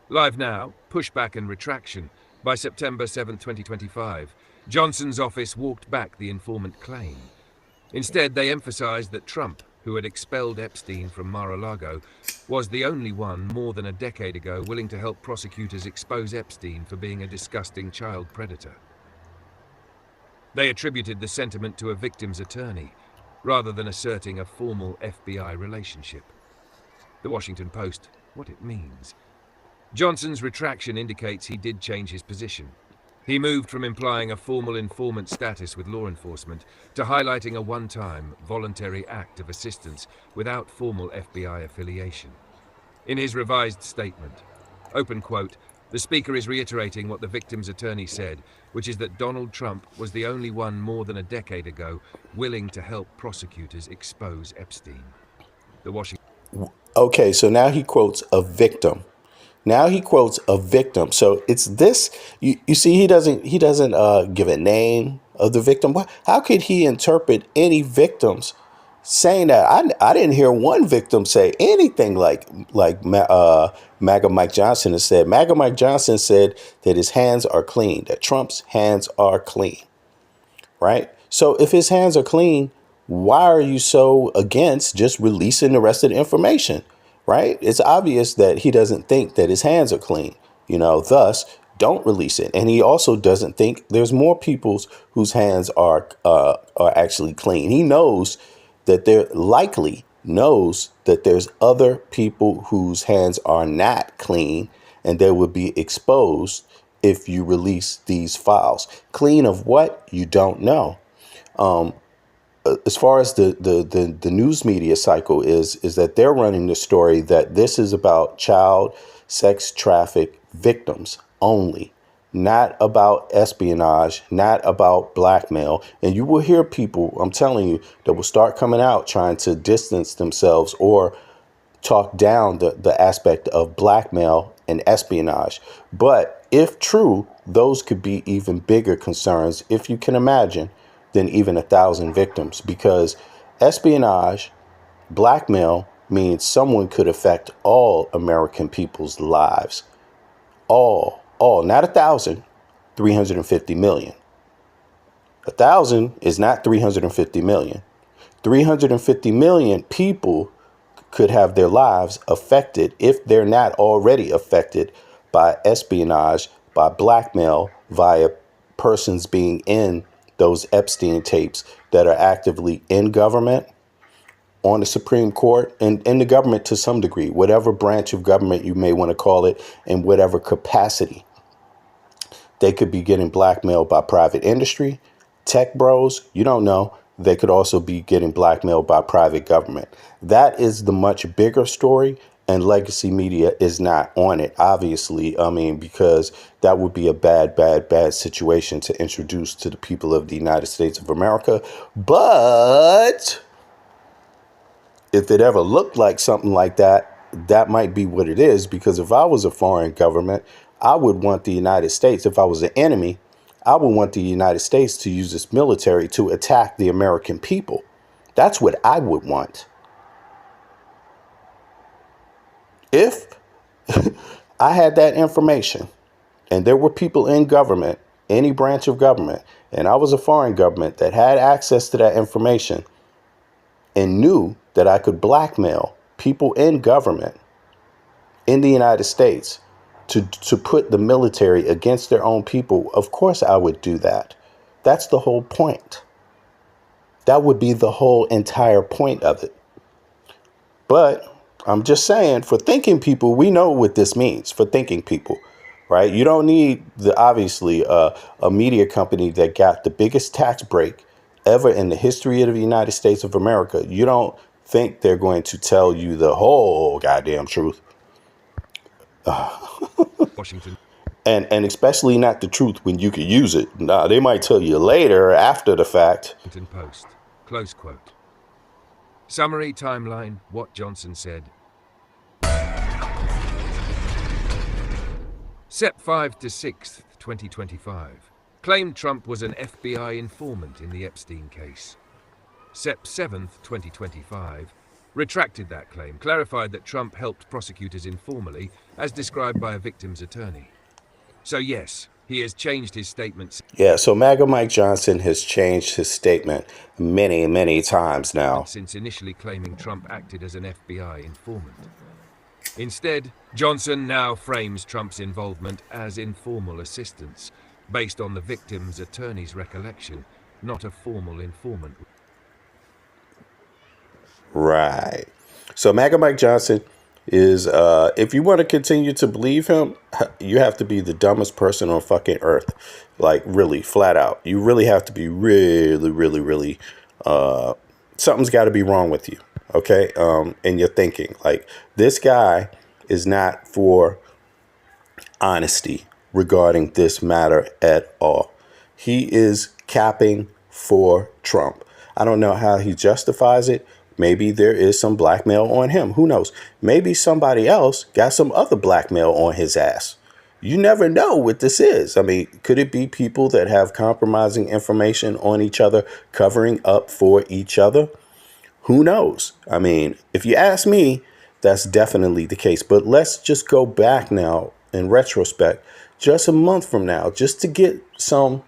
Live now, pushback and retraction. By September 7, 2025, Johnson's office walked back the informant claim. Instead, they emphasized that Trump, who had expelled Epstein from Mar-a-Lago, was the only one more than a decade ago willing to help prosecutors expose Epstein for being a disgusting child predator. They attributed the sentiment to a victim's attorney, rather than asserting a formal FBI relationship. The Washington Post, what it means. Johnson's retraction indicates he did change his position. He moved from implying a formal informant status with law enforcement to highlighting a one-time, voluntary act of assistance without formal FBI affiliation. In his revised statement, open quote, the speaker is reiterating what the victim's attorney said, which is that Donald Trump was the only one more than a decade ago willing to help prosecutors expose Epstein. The Washington. Okay, so now he quotes a victim. So it's this. You see, he doesn't give a name of the victim. How could he interpret any victims saying that? I didn't hear one victim say anything like MAGA Mike Johnson has said. MAGA Mike Johnson said that his hands are clean, that Trump's hands are clean, right? So if his hands are clean, why are you so against just releasing the rest of the information, right? It's obvious that he doesn't think that his hands are clean, thus don't release it. And he also doesn't think there's more people's whose hands are actually clean. He knows that there's other people whose hands are not clean and they would be exposed if you release these files. Clean of what? You don't know. As far as the news media cycle is that they're running the story that this is about child sex traffic victims only, not about espionage, not about blackmail. And you will hear people, I'm telling you, that will start coming out trying to distance themselves or talk down the aspect of blackmail and espionage. But if true, those could be even bigger concerns, if you can imagine, than even 1,000 victims, because espionage, blackmail means someone could affect all American people's lives. All, not 1,000, 350 million. 1,000 is not 350 million. 350 million people could have their lives affected, if they're not already affected, by espionage, by blackmail, via persons being in those Epstein tapes that are actively in government, on the Supreme Court, and in the government to some degree, whatever branch of government you may want to call it, in whatever capacity. They could be getting blackmailed by private industry, tech bros, you don't know. They could also be getting blackmailed by private government. That is the much bigger story, and legacy media is not on it, obviously. I mean, because that would be a bad situation to introduce to the people of the United States of America. But if it ever looked like something like that, that might be what it is. Because if I was a foreign government, I would want the United States, if I was an enemy, I would want the United States to use its military to attack the American people. That's what I would want. If I had that information and there were people in government, any branch of government, and I was a foreign government that had access to that information and knew that I could blackmail people in government in the United States to put the military against their own people, of course I would do that. That's the whole point. That would be the whole entire point of it. But I'm just saying, for thinking people, we know what this means for thinking people, right? You don't need obviously a media company that got the biggest tax break ever in the history of the United States of America. You don't think they're going to tell you the whole goddamn truth. Washington. And especially not the truth when you could use it. Nah, they might tell you later, after the fact. Washington Post. Close quote. Summary timeline, what Johnson said. Sep 5 to 6th, 2025. Claimed Trump was an FBI informant in the Epstein case. Sep 7th, 2025. Retracted that claim, clarified that Trump helped prosecutors informally, as described by a victim's attorney. So yes, he has changed his statements. Yeah, so Maga Mike Johnson has changed his statement many times now, since initially claiming Trump acted as an FBI informant. Instead, Johnson now frames Trump's involvement as informal assistance, based on the victim's attorney's recollection, not a formal informant. Right. So Maga Mike Johnson is, if you want to continue to believe him, you have to be the dumbest person on fucking earth. Like, really, flat out. You really have to be really, something's got to be wrong with you. Okay. In your thinking. Like, this guy is not for honesty regarding this matter at all. He is capping for Trump. I don't know how he justifies it. Maybe there is some blackmail on him. Who knows? Maybe somebody else got some other blackmail on his ass. You never know what this is. I mean, could it be people that have compromising information on each other, covering up for each other? Who knows? I mean, if you ask me, that's definitely the case. But let's just go back now in retrospect, just a month from now, just to get some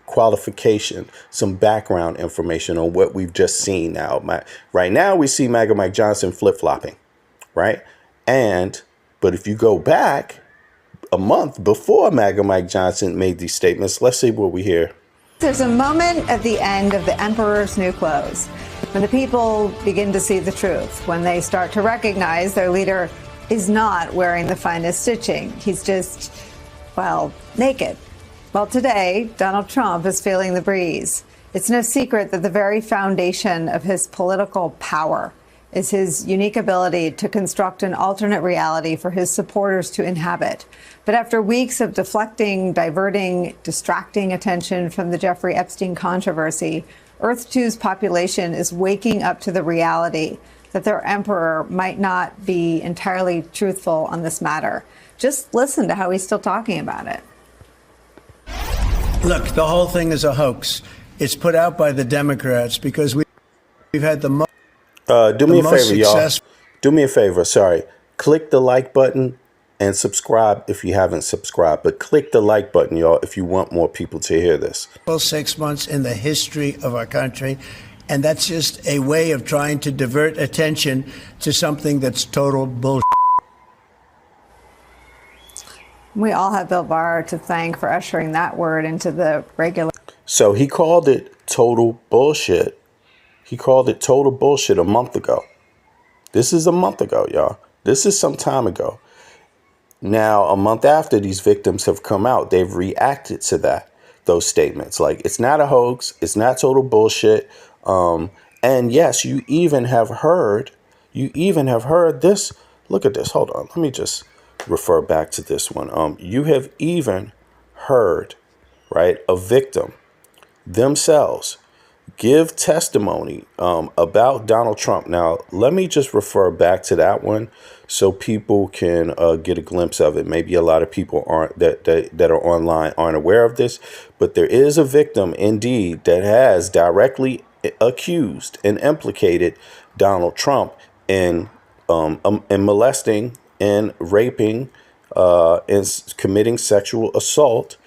qualification, some background information on what we've just seen now. Right now, we see Maga Mike Johnson flip-flopping, right? But if you go back a month before Maga Mike Johnson made these statements, let's see what we hear. There's a moment at the end of the emperor's new clothes when the people begin to see the truth, when they start to recognize their leader is not wearing the finest stitching. He's just, well, naked. Well, today, Donald Trump is feeling the breeze. It's no secret that the very foundation of his political power is his unique ability to construct an alternate reality for his supporters to inhabit. But after weeks of deflecting, diverting, distracting attention from the Jeffrey Epstein controversy, Earth 2's population is waking up to the reality that their emperor might not be entirely truthful on this matter. Just listen to how he's still talking about it. Look, the whole thing is a hoax. It's put out by the Democrats because we've had the most. Do me a favor, y'all. Do me a favor. Sorry. Click the like button and subscribe if you haven't subscribed. But click the like button, y'all, if you want more people to hear this. 6 months in the history of our country. And that's just a way of trying to divert attention to something that's total bullshit. We all have Bill Barr to thank for ushering that word into the regular. So he called it total bullshit. He called it total bullshit a month ago. This is a month ago, y'all. This is some time ago. Now, a month after these victims have come out, they've reacted to those statements. Like, it's not a hoax. It's not total bullshit. And yes, you even have heard this. Look at this. Hold on. Let me just refer back to this one. You have even heard, right, a victim themselves give testimony about Donald Trump. Now, let me just refer back to that one so people can get a glimpse of it. Maybe a lot of people that are online aren't aware of this, but there is a victim indeed that has directly accused and implicated Donald Trump in molesting and raping and committing sexual assault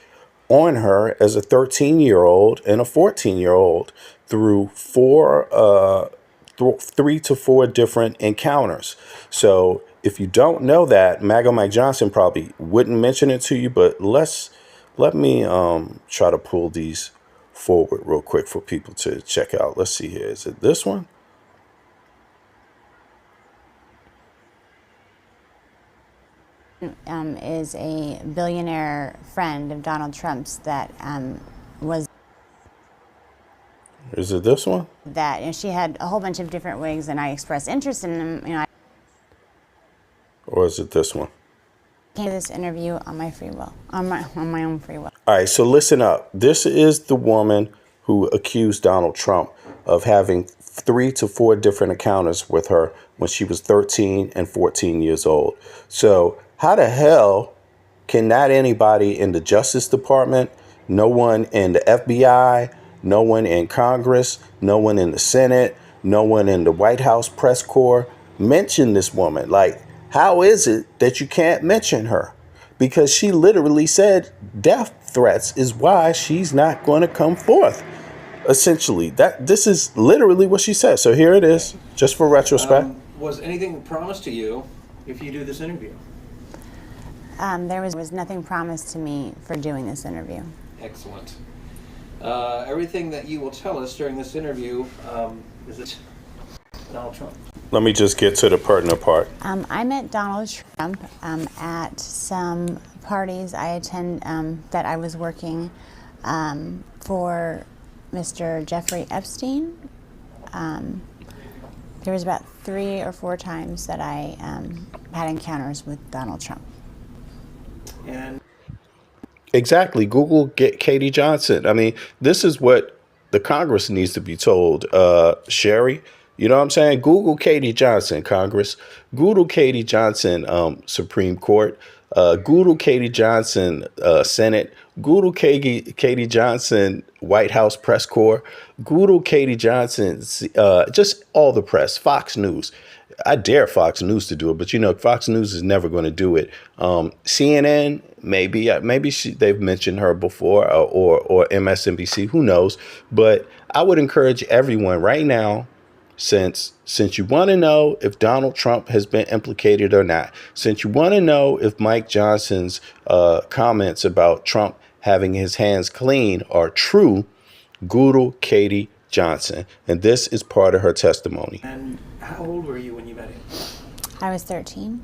on her as a 13-year-old and a 14-year-old through 3 to 4 different encounters. So if you don't know that, Maga Mike Johnson probably wouldn't mention it to you, but let me try to pull these forward real quick for people to check out. Let's see here. Is it this one? Is a billionaire friend of Donald Trump's that was. Is it this one? That she had a whole bunch of different wigs, and I expressed interest in them. Or is it this one? I came to this interview on my free will, on my own free will. All right, so listen up. This is the woman who accused Donald Trump of having 3 to 4 different encounters with her when she was 13 and 14 years old. So how the hell can not anybody in the Justice Department, no one in the FBI, no one in Congress, no one in the Senate, no one in the White House press corps mention this woman? Like, how is it that you can't mention her? Because she literally said death threats is why she's not going to come forth. Essentially, this is literally what she said. So here it is, just for retrospect. Was anything promised to you if you do this interview? There was nothing promised to me for doing this interview. Excellent. Everything that you will tell us during this interview, is it Donald Trump? Let me just get to the pertinent part. I met Donald Trump at some parties I attend that I was working for Mr. Jeffrey Epstein. There was about 3 or 4 times that I had encounters with Donald Trump. And exactly. Google Katie Johnson. I mean, this is what the Congress needs to be told. Sherry, you know what I'm saying? Google Katie Johnson, Congress. Google Katie Johnson, Supreme Court. Google Katie Johnson, Senate. Google Katie Johnson, White House press corps. Google Katie Johnson, just all the press, Fox News. I dare Fox News to do it, but you know, Fox News is never going to do it. CNN, maybe they've mentioned her before, or MSNBC, who knows? But I would encourage everyone right now, since you want to know if Donald Trump has been implicated or not, since you want to know if Mike Johnson's comments about Trump having his hands clean are true, Google Katie Johnson, and this is part of her testimony. And how old were you when you met him? I was 13.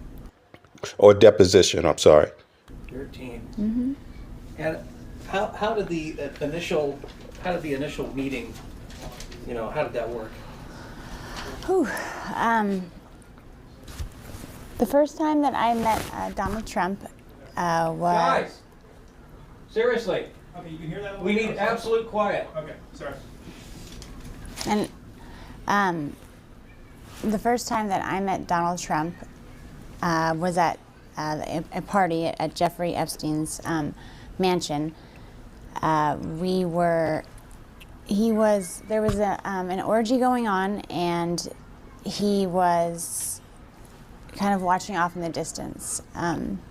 Or deposition, I'm sorry. 13. Mm-hmm. And how did the initial meeting, how did that work? Whew. The first time that I met Donald Trump was... Guys, seriously. Okay, you can hear that? We need absolute quiet. Okay, sorry. And the first time that I met Donald Trump was at a party at Jeffrey Epstein's mansion. There was an orgy going on, and he was kind of watching off in the distance. And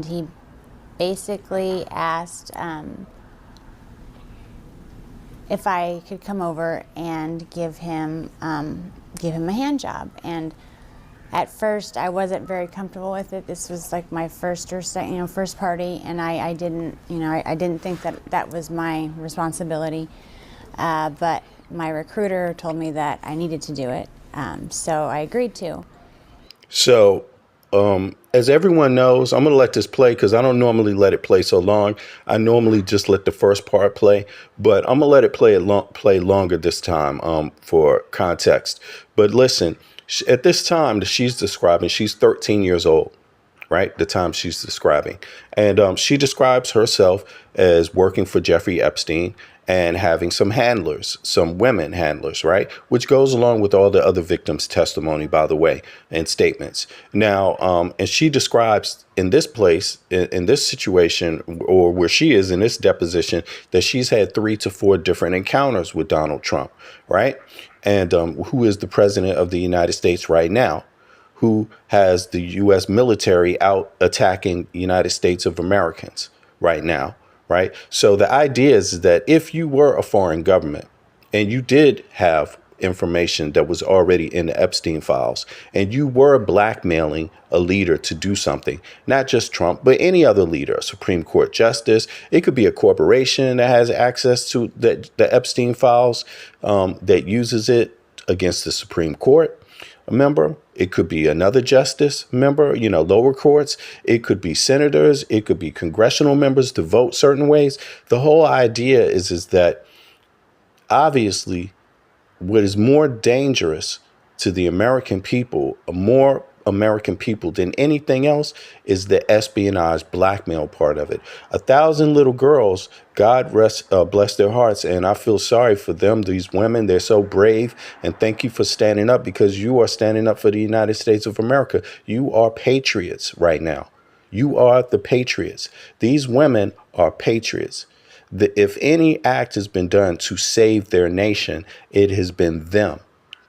he basically asked if I could come over and give him a hand job. And at first, I wasn't very comfortable with it. This was like my first party, and I didn't think that was my responsibility. But my recruiter told me that I needed to do it, so I agreed to. So, as everyone knows, I'm going to let this play because I don't normally let it play so long. I normally just let the first part play, but I'm going to let it play longer this time for context. But listen, at this time that she's describing, she's 13 years old, right? The time she's describing. And she describes herself as working for Jeffrey Epstein and having some handlers, some women handlers, right? Which goes along with all the other victims' testimony, by the way, and statements. Now, and she describes in this place, in this situation, or where she is in this deposition, that she's had 3 to 4 different encounters with Donald Trump, right? And who is the president of the United States right now, who has the U.S. military out attacking the United States of Americans right now. Right. So the idea is that if you were a foreign government and you did have information that was already in the Epstein files and you were blackmailing a leader to do something, not just Trump, but any other leader, a Supreme Court justice, it could be a corporation that has access to the Epstein files that uses it against the Supreme Court. Remember, it could be another justice member, lower courts. It could be senators. It could be congressional members to vote certain ways. The whole idea is that obviously what is more dangerous to the American people, more American people than anything else, is the espionage blackmail part of it. 1,000 little girls, God bless their hearts, and I feel sorry for them, these women. They're so brave, and thank you for standing up, because you are standing up for the United States of America. You are patriots right now. You are the patriots. These women are patriots. If any act has been done to save their nation, it has been them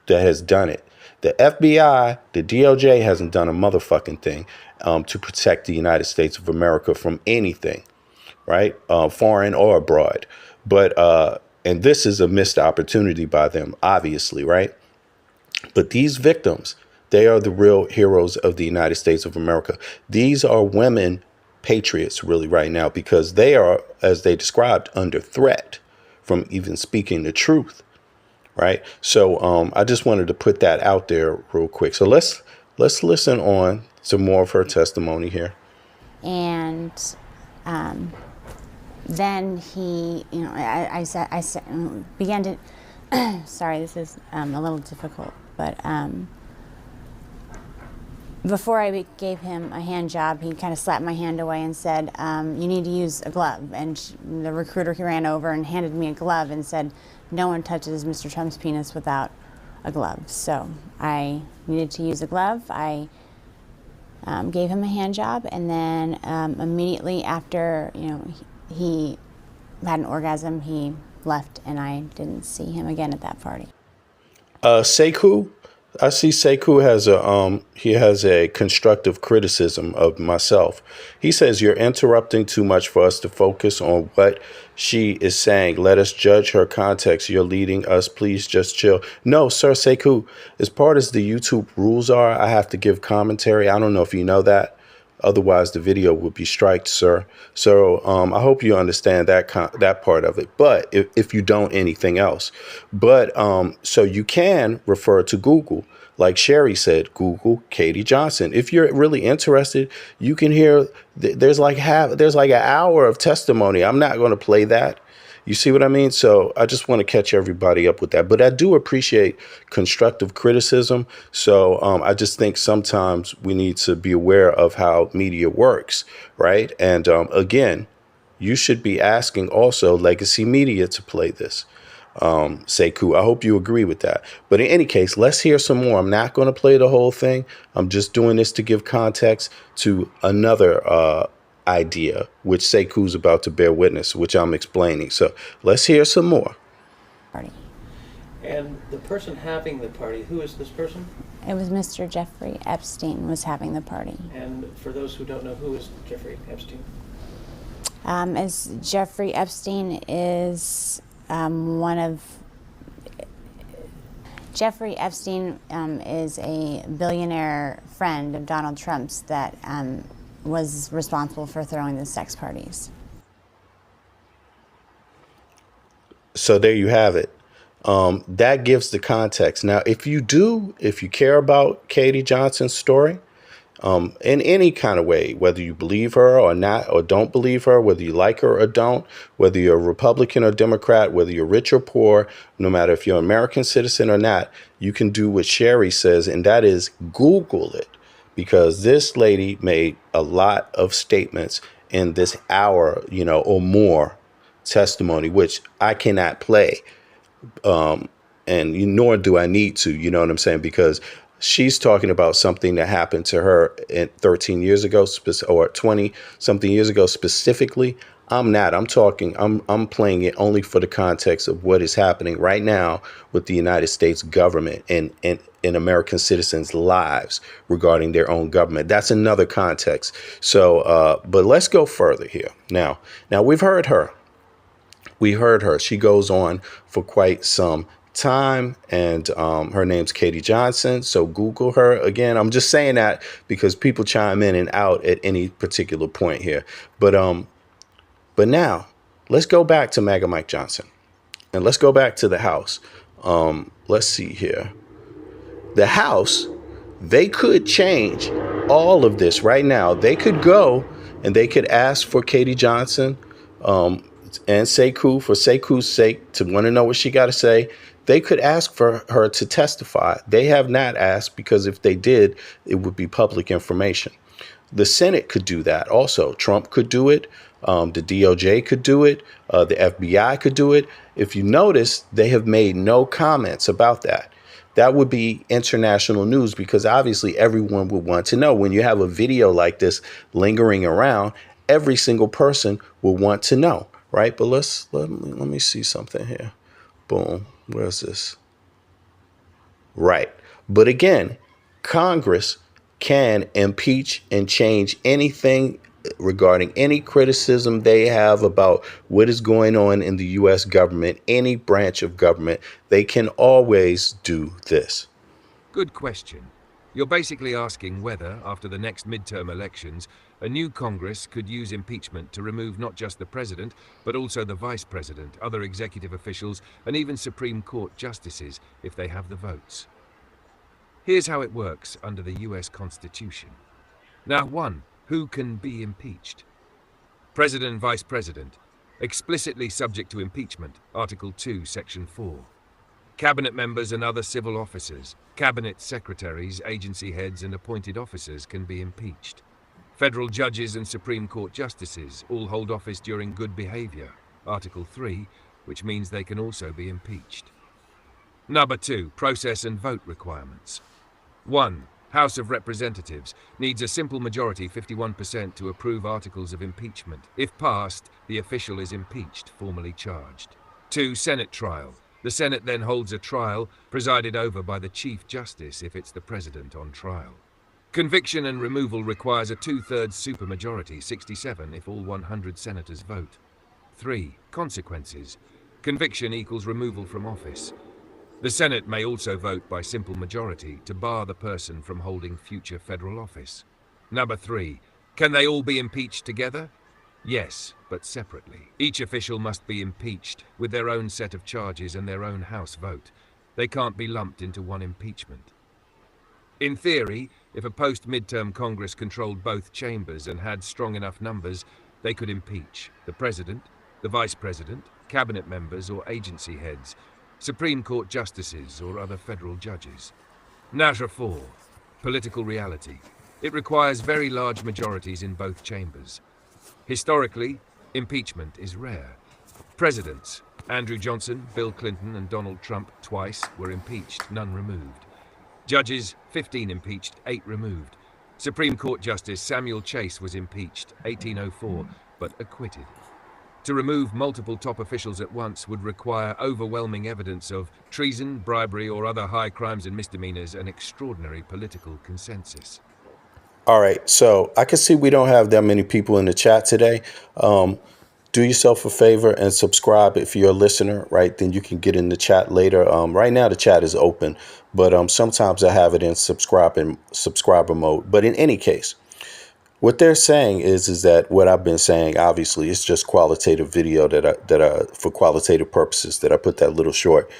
that has done it. The FBI, the DOJ hasn't done a motherfucking thing to protect the United States of America from anything, right? Foreign or abroad. But and this is a missed opportunity by them, obviously, right? But these victims, they are the real heroes of the United States of America. These are women patriots really right now, because they are, as they described, under threat from even speaking the truth. Right. So I just wanted to put that out there real quick. So let's listen on some more of her testimony here. And then he, I began to, sorry, this is a little difficult, but before I gave him a hand job, he kind of slapped my hand away and said, you need to use a glove. And the recruiter ran over and handed me a glove and said, no one touches Mr. Trump's penis without a glove. So I needed to use a glove. I gave him a hand job, and then immediately after, he had an orgasm, he left, and I didn't see him again at that party. Sekou, I see Sekou has a constructive criticism of myself. He says, you're interrupting too much for us to focus on what she is saying. Let us judge her context. You're leading us. Please just chill. No, sir, Sekou, as part as the YouTube rules are, I have to give commentary. I don't know if you know that. Otherwise, the video would be striked, sir. So I hope you understand that part of it. But if you don't, anything else. But so you can refer to Google. Like Sherry said, Google Katie Johnson. If you're really interested, you can hear there's like an hour of testimony. I'm not going to play that. You see what I mean? So I just want to catch everybody up with that. But I do appreciate constructive criticism. So I just think sometimes we need to be aware of how media works, right? And again, you should be asking also legacy media to play this. Sekou, I hope you agree with that. But in any case, let's hear some more. I'm not going to play the whole thing. I'm just doing this to give context to another idea, which Sekou's about to bear witness, which I'm explaining. So let's hear some more. Party. And the person having the party, who is this person? It was Mr. Jeffrey Epstein was having the party. And for those who don't know, who is Jeffrey Epstein? As Jeffrey Epstein is Jeffrey Epstein is a billionaire friend of Donald Trump's that was responsible for throwing the sex parties. So there you have it. That gives the context. Now, if you care about Katie Johnson's story, in any kind of way, whether you believe her or not, or don't believe her, whether you like her or don't, whether you're a Republican or Democrat, whether you're rich or poor, no matter if you're an American citizen or not, you can do what Sherry says, and that is Google it, because this lady made a lot of statements in this hour, or more testimony, which I cannot play, and nor do I need to, you know what I'm saying, because she's talking about something that happened to her 13 years ago, or 20 something years ago specifically. I'm not. I'm playing it only for the context of what is happening right now with the United States government and in American citizens' lives regarding their own government. That's another context. So, but let's go further here. Now we've heard her. We heard her. She goes on for quite some time, and her name's Katie Johnson. So Google her. Again, I'm just saying that because people chime in and out at any particular point here. But now let's go back to Maga Mike Johnson, and let's go back to the House. Let's see here. The House, they could change all of this right now. They could go and they could ask for Katie Johnson and Sekou, for Sekou's sake, to want to know what she got to say. They could ask for her to testify. They have not asked, because if they did, it would be public information. The Senate could do that also. Trump could do it. The DOJ could do it. The FBI could do it. If you notice, they have made no comments about that. That would be international news, because obviously everyone would want to know. When you have a video like this lingering around, every single person will want to know, right? But let me see something here. Boom. Where's this? Right. But again, Congress can impeach and change anything regarding any criticism they have about what is going on in the U.S. government, any branch of government. They can always do this. Good question. You're basically asking whether, after the next midterm elections, a new Congress could use impeachment to remove not just the president, but also the vice president, other executive officials, and even Supreme Court justices, if they have the votes. Here's how it works under the US Constitution. Now, 1. Who can be impeached? President and vice president, explicitly subject to impeachment, Article 2, Section 4. Cabinet members and other civil officers, cabinet secretaries, agency heads, and appointed officers can be impeached. Federal judges and Supreme Court justices all hold office during good behavior, Article 3, which means they can also be impeached. Number 2, process and vote requirements. 1. House of Representatives needs a simple majority, 51%, to approve articles of impeachment. If passed, the official is impeached, formally charged. 2. Senate trial. The Senate then holds a trial, presided over by the Chief Justice if it's the President on trial. Conviction and removal requires a 2/3 supermajority, 67 if all 100 senators vote. 3. Consequences. Conviction equals removal from office. The Senate may also vote by simple majority to bar the person from holding future federal office. Number 3. Can they all be impeached together? Yes, but separately. Each official must be impeached with their own set of charges and their own House vote. They can't be lumped into one impeachment. In theory, if a post-midterm Congress controlled both chambers and had strong enough numbers, they could impeach the President, the Vice President, cabinet members or agency heads, Supreme Court justices or other federal judges. Measure 4. Political reality. It requires very large majorities in both chambers. Historically, impeachment is rare. Presidents, Andrew Johnson, Bill Clinton, and Donald Trump twice were impeached, none removed. Judges, 15 impeached, 8 removed. Supreme Court Justice Samuel Chase was impeached, 1804, but acquitted. To remove multiple top officials at once would require overwhelming evidence of treason, bribery, or other high crimes and misdemeanors, and extraordinary political consensus. All right, so I can see we don't have that many people in the chat today. Do yourself a favor and subscribe if you're a listener, right? Then you can get in the chat later. Right now the chat is open, but sometimes I have it in subscriber mode. But in any case, what they're saying is that what I've been saying, obviously, it's just qualitative video that I for qualitative purposes, that I put that little short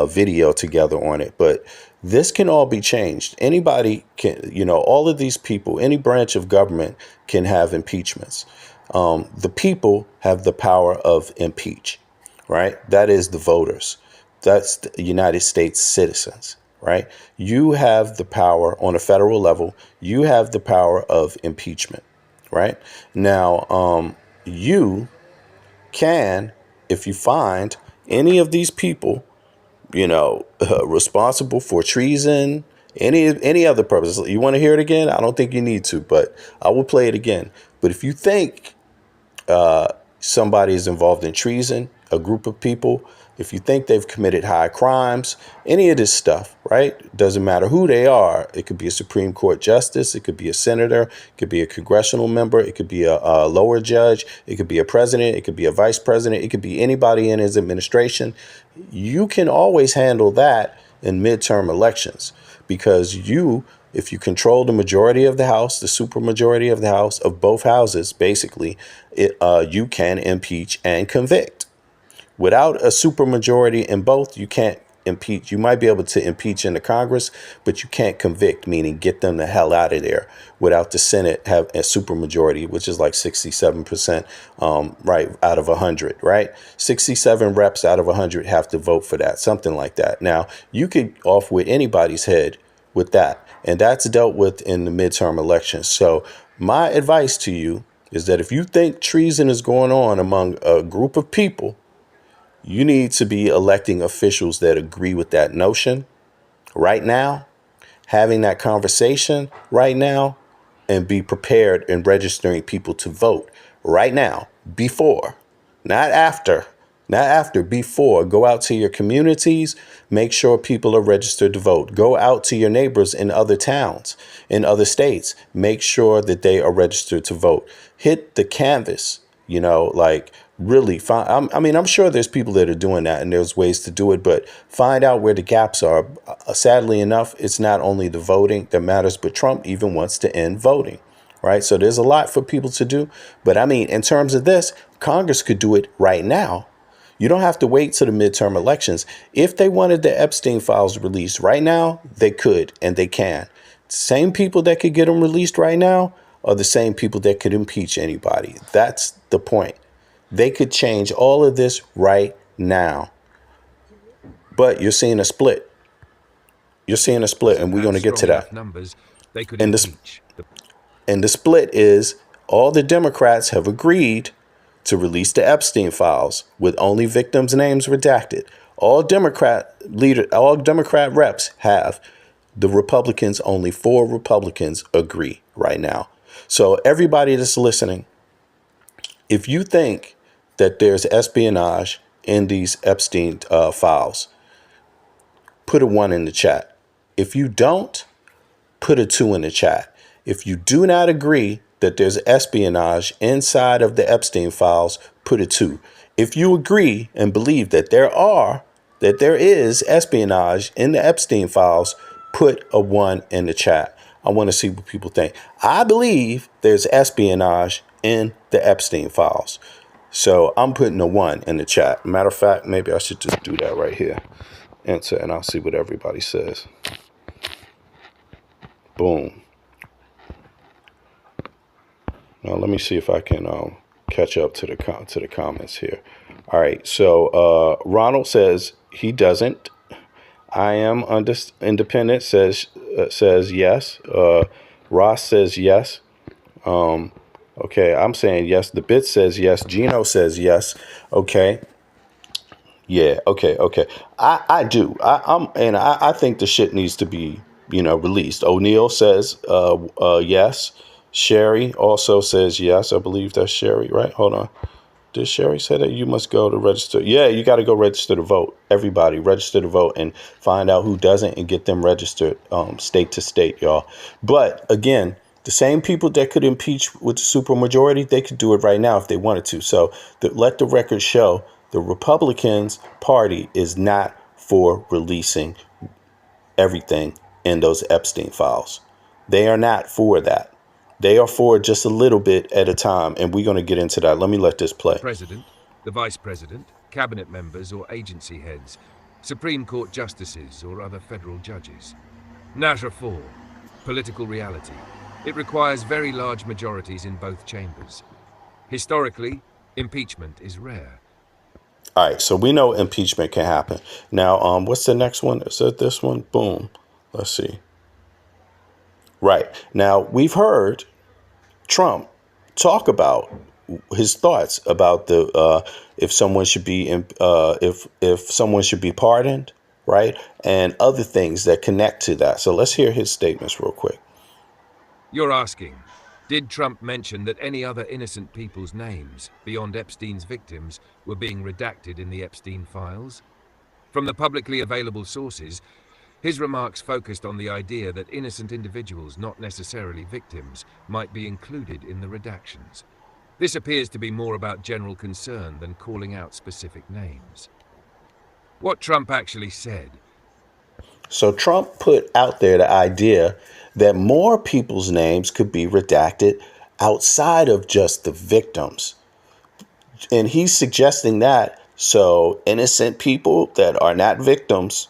video together on it. But this can all be changed. Anybody can, all of these people, any branch of government can have impeachments. The people have the power of impeach, right? That is the voters. That's the United States citizens, right? You have the power on a federal level. You have the power of impeachment, right? Now, you can, if you find any of these people, responsible for treason, any other purpose. You want to hear it again? I don't think you need to, but I will play it again. But if you think somebody is involved in treason, a group of people, if you think they've committed high crimes, any of this stuff, right? Doesn't matter who they are. It could be a Supreme Court justice. It could be a senator. It could be a congressional member. It could be a lower judge. It could be a president. It could be a vice president. It could be anybody in his administration. You can always handle that in midterm elections, because if you control the majority of the House, the supermajority of the House, of both houses, basically, you can impeach and convict. Without a supermajority in both, you can't impeach. You might be able to impeach in the Congress, but you can't convict, meaning get them the hell out of there, without the Senate have a supermajority, which is like 67%, right, out of 100, right? 67 reps out of 100 have to vote for that, something like that. Now, you could off with anybody's head with that, and that's dealt with in the midterm elections. So my advice to you is that if you think treason is going on among a group of people, you need to be electing officials that agree with that notion right now, having that conversation right now, and be prepared and registering people to vote right now, before, not after, before. Go out to your communities, make sure people are registered to vote. Go out to your neighbors in other towns, in other states, make sure that they are registered to vote. Hit the canvas, really find, I'm sure there's people that are doing that and there's ways to do it, but find out where the gaps are. Sadly enough, it's not only the voting that matters, but Trump even wants to end voting, right? So there's a lot for people to do. But in terms of this, Congress could do it right now. You don't have to wait till the midterm elections. If they wanted the Epstein files released right now, they could and they can. Same people that could get them released right now are the same people that could impeach anybody. That's the point. They could change all of this right now. But you're seeing a split. And we're going to get to that. And the split is all the Democrats have agreed to release the Epstein files with only victims' names redacted. All Democrat reps have. The Republicans, only 4 Republicans agree right now. So everybody that's listening, if you think that there's espionage in these Epstein files, put a 1 in the chat. If you don't, put a 2 in the chat. If you do not agree that there's espionage inside of the Epstein files, put a 2. If you agree and believe that there is espionage in the Epstein files, put a 1 in the chat. I want to see what people think. I believe there's espionage in the Epstein files. So I'm putting a 1 in the chat. Matter of fact, maybe I should just do that right here. Enter, and I'll see what everybody says. Boom. Now let me see if I can catch up to the comments here. All right. So Ronald says he doesn't. I am independent says yes. Ross says yes. Okay, I'm saying yes. The bit says yes. Gino says yes. Okay. Yeah. Okay. I do. I think the shit needs to be released. O'Neill says yes. Sherry also says yes. I believe that's Sherry, right? Hold on. Did Sherry say that you must go to register? Yeah, you got to go register to vote. Everybody register to vote and find out who doesn't and get them registered state to state, y'all. But again, the same people that could impeach with the supermajority, they could do it right now if they wanted to. So let the record show the Republicans Party is not for releasing everything in those Epstein files. They are not for that. They are for just a little bit at a time, and we're going to get into that. Let this play. The President, the Vice President, Cabinet members or agency heads, Supreme Court justices or other federal judges. Measure 4. Political reality. It requires very large majorities in both chambers. Historically, impeachment is rare. All right, so we know impeachment can happen. Now, what's the next one? Is it this one? Boom. Let's see. Right. Now, we've heard Trump talk about his thoughts about the if someone should be if someone should be pardoned, right, and other things that connect to that. So let's hear his statements real quick. You're asking, did Trump mention that any other innocent people's names beyond Epstein's victims were being redacted in the Epstein files? From the publicly available sources, his remarks focused on the idea that innocent individuals, not necessarily victims, might be included in the redactions. This appears to be more about general concern than calling out specific names. What Trump actually said. So Trump put out there the idea that more people's names could be redacted outside of just the victims. And he's suggesting that so innocent people that are not victims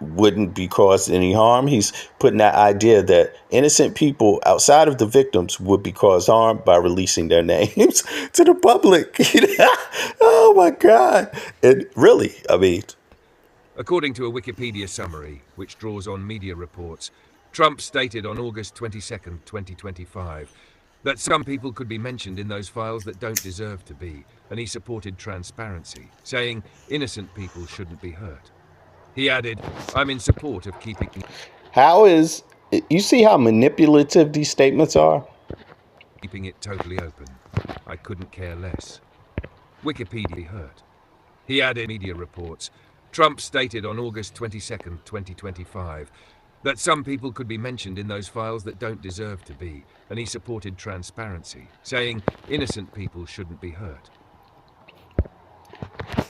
wouldn't be caused any harm. He's putting that idea that innocent people outside of the victims would be caused harm by releasing their names to the public. Oh my God. It really, I mean. According to a Wikipedia summary, which draws on media reports, Trump stated on August 22nd, 2025, that some people could be mentioned in those files that don't deserve to be, and he supported transparency, saying innocent people shouldn't be hurt. He added, I'm in support of keeping... You see how manipulative these statements are? Keeping it totally open. I couldn't care less. Wikipedia hurt. He added media reports. Trump stated on August 22nd, 2025, that some people could be mentioned in those files that don't deserve to be, and he supported transparency, saying innocent people shouldn't be hurt.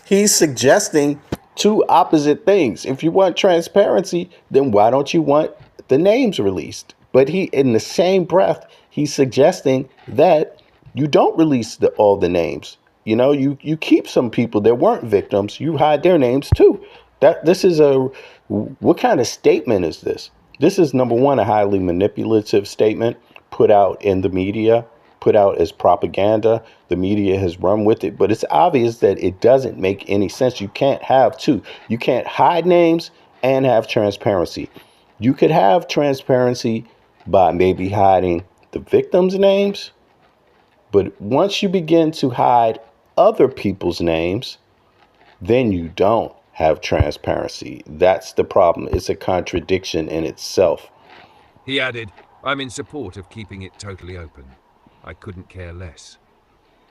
He's suggesting two opposite things. If you want transparency, then why don't you want the names released? But in the same breath, he's suggesting that you don't release all the names. You know, you keep some people that weren't victims, you hide their names too. What kind of statement is this? This is, number one, a highly manipulative statement put out in the media, put out as propaganda. The media has run with it, but it's obvious that it doesn't make any sense. You can't have two. You can't hide names and have transparency. You could have transparency by maybe hiding the victims' names, but once you begin to hide other people's names, then you don't have transparency. That's the problem. It's a contradiction in itself. He added, I'm in support of keeping it totally open. I couldn't care less.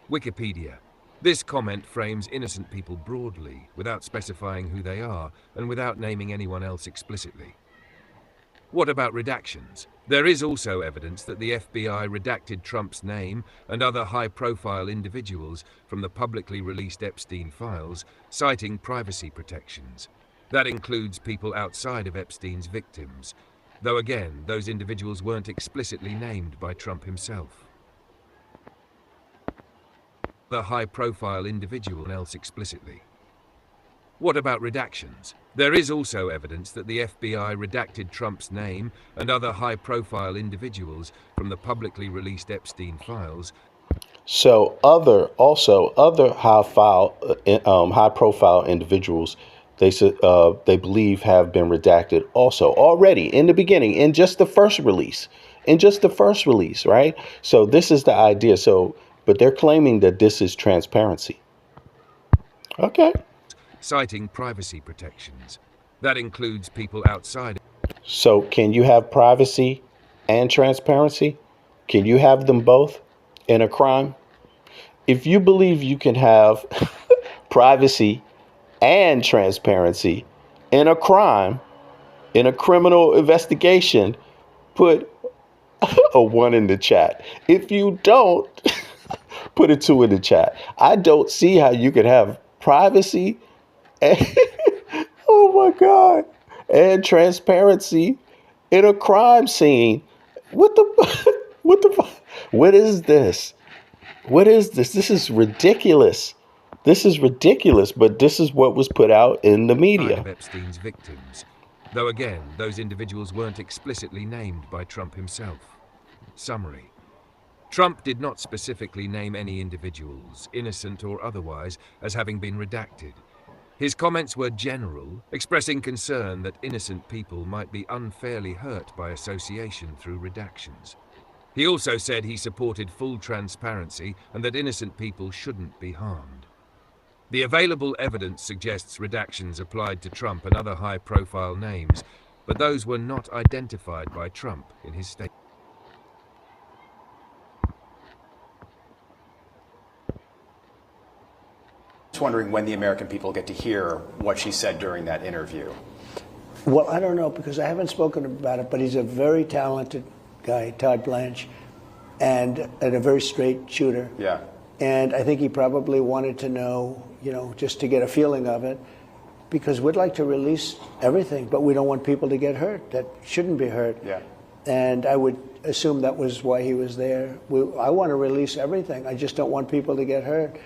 Wikipedia. This comment frames innocent people broadly, without specifying who they are, and without naming anyone else explicitly. What about redactions? There is also evidence that the FBI redacted Trump's name and other high-profile individuals from the publicly released Epstein files, citing privacy protections. That includes people outside of Epstein's victims, though again, those individuals weren't explicitly named by Trump himself. The high-profile individual else explicitly. What about redactions? There is also evidence that the FBI redacted Trump's name and other high-profile individuals from the publicly released Epstein files. So other high profile individuals, they believe have been redacted also already in the beginning, in just the first release, right? So this is the idea. So, but they're claiming that this is transparency. Okay. Citing privacy protections. That includes people outside. So can you have privacy and transparency? Can you have them both in a crime? If you believe you can have privacy and transparency in a crime, in a criminal investigation, put a 1 in the chat. If you don't, put a 2 in the chat. I don't see how you could have privacy and oh my God, and transparency in a crime scene. What is this? What is this? This is ridiculous. But this is what was put out in the media. Of Epstein's victims. Though again, those individuals weren't explicitly named by Trump himself. Summary. Trump did not specifically name any individuals, innocent or otherwise, as having been redacted. His comments were general, expressing concern that innocent people might be unfairly hurt by association through redactions. He also said he supported full transparency and that innocent people shouldn't be harmed. The available evidence suggests redactions applied to Trump and other high-profile names, but those were not identified by Trump in his statement. Just wondering when the American people get to hear what she said during that interview. Well, I don't know, because I haven't spoken about it, but he's a very talented guy, Todd Blanche, and a very straight shooter. Yeah. And I think he probably wanted to know, just to get a feeling of it, because we'd like to release everything, but we don't want people to get hurt that shouldn't be hurt. Yeah. And I would assume that was why he was there. I want to release everything. I just don't want people to get hurt.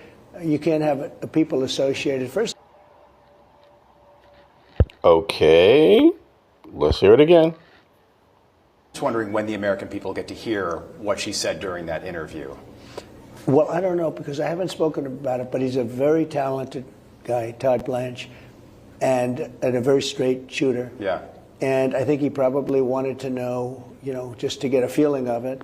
You can't have people associated first. Okay, let's hear it again. Just wondering when the American people get to hear what she said during that interview. Well, I don't know, because I haven't spoken about it, but he's a very talented guy, Todd Blanche, and a very straight shooter. Yeah. And I think he probably wanted to know, just to get a feeling of it,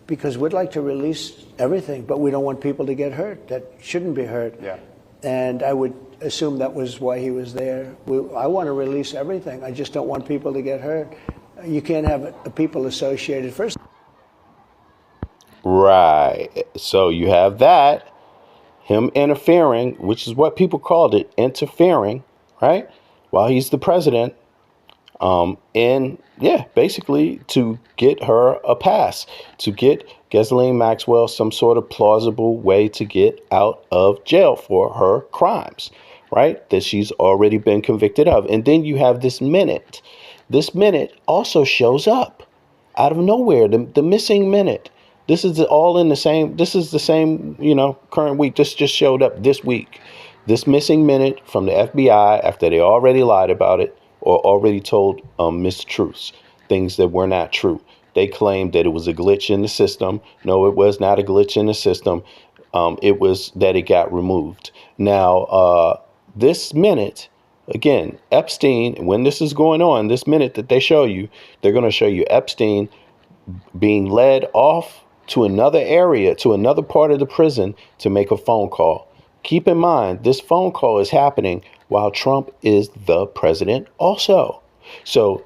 because we'd like to release everything, but we don't want people to get hurt that shouldn't be hurt. Yeah. And I would assume that was why he was there. I want to release everything. I just don't want people to get hurt. You can't have people associated first. Right. So you have that, him interfering, which is what people called it, interfering, right? While he's the president. Basically to get her a pass, to get Ghislaine Maxwell some sort of plausible way to get out of jail for her crimes, right? That she's already been convicted of. And then you have this minute. This minute also shows up out of nowhere, the missing minute. This is all in the same, this is the same, current week. This just showed up this week. This missing minute from the FBI after they already lied about it or already told mistruths, things that were not true. They claimed that it was a glitch in the system. No, it was not a glitch in the system. It was that it got removed. Now, this minute, again, Epstein, when this is going on, this minute that they show you, they're going to show you Epstein being led off to another area, to another part of the prison to make a phone call. Keep in mind, this phone call is happening while Trump is the president also. So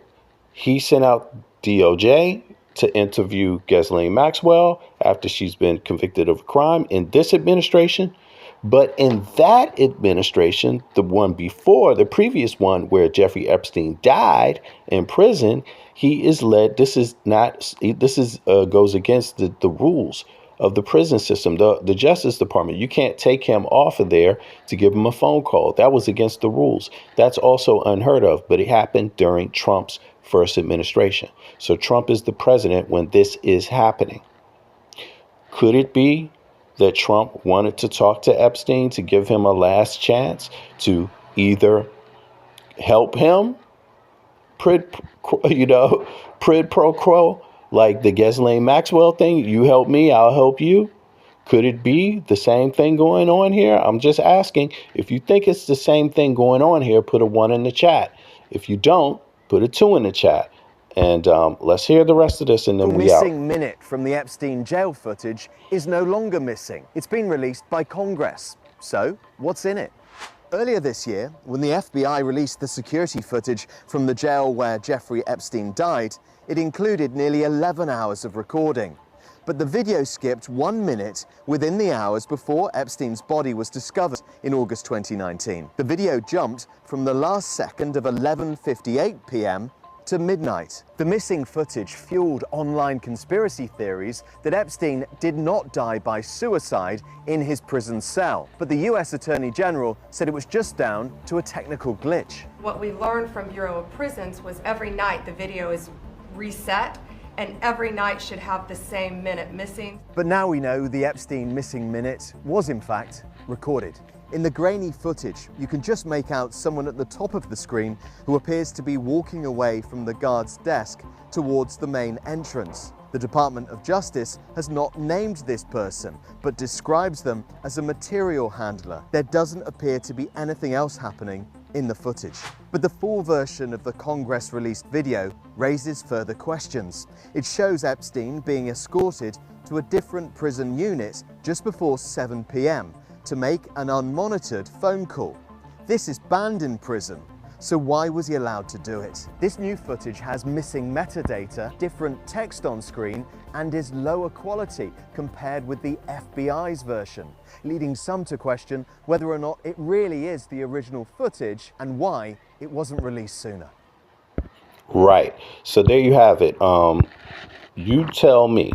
he sent out DOJ to interview Ghislaine Maxwell after she's been convicted of a crime in this administration. But in that administration, the one before, the previous one where Jeffrey Epstein died in prison, he is led. This is goes against the rules of the prison system, the Justice Department. You can't take him off of there to give him a phone call. That was against the rules. That's also unheard of, but it happened during Trump's first administration. So Trump is the president when this is happening. Could it be that Trump wanted to talk to Epstein to give him a last chance to either help him, quid pro quo, like the Ghislaine Maxwell thing, you help me, I'll help you? Could it be the same thing going on here? I'm just asking. If you think it's the same thing going on here, put a 1 in the chat. If you don't, put a 2 in the chat. And let's hear the rest of this, and then we out. The missing minute from the Epstein jail footage is no longer missing. It's been released by Congress. So, what's in it? Earlier this year, when the FBI released the security footage from the jail where Jeffrey Epstein died, it included nearly 11 hours of recording. But the video skipped 1 minute within the hours before Epstein's body was discovered in August 2019. The video jumped from the last second of 11:58 p.m. to midnight. The missing footage fueled online conspiracy theories that Epstein did not die by suicide in his prison cell. But the US Attorney General said it was just down to a technical glitch. What we learned from Bureau of Prisons was every night the video is reset, and every night should have the same minute missing. But now we know the Epstein missing minute was in fact recorded. In the grainy footage, you can just make out someone at the top of the screen who appears to be walking away from the guard's desk towards the main entrance. The Department of Justice has not named this person, but describes them as a material handler. There doesn't appear to be anything else happening in the footage. But the full version of the Congress-released video raises further questions. It shows Epstein being escorted to a different prison unit just before 7 p.m. to make an unmonitored phone call. This is banned in prison, so why was he allowed to do it? This new footage has missing metadata, different text on screen, and is lower quality compared with the FBI's version, leading some to question whether or not it really is the original footage and why it wasn't released sooner. Right. So there you have it. You tell me.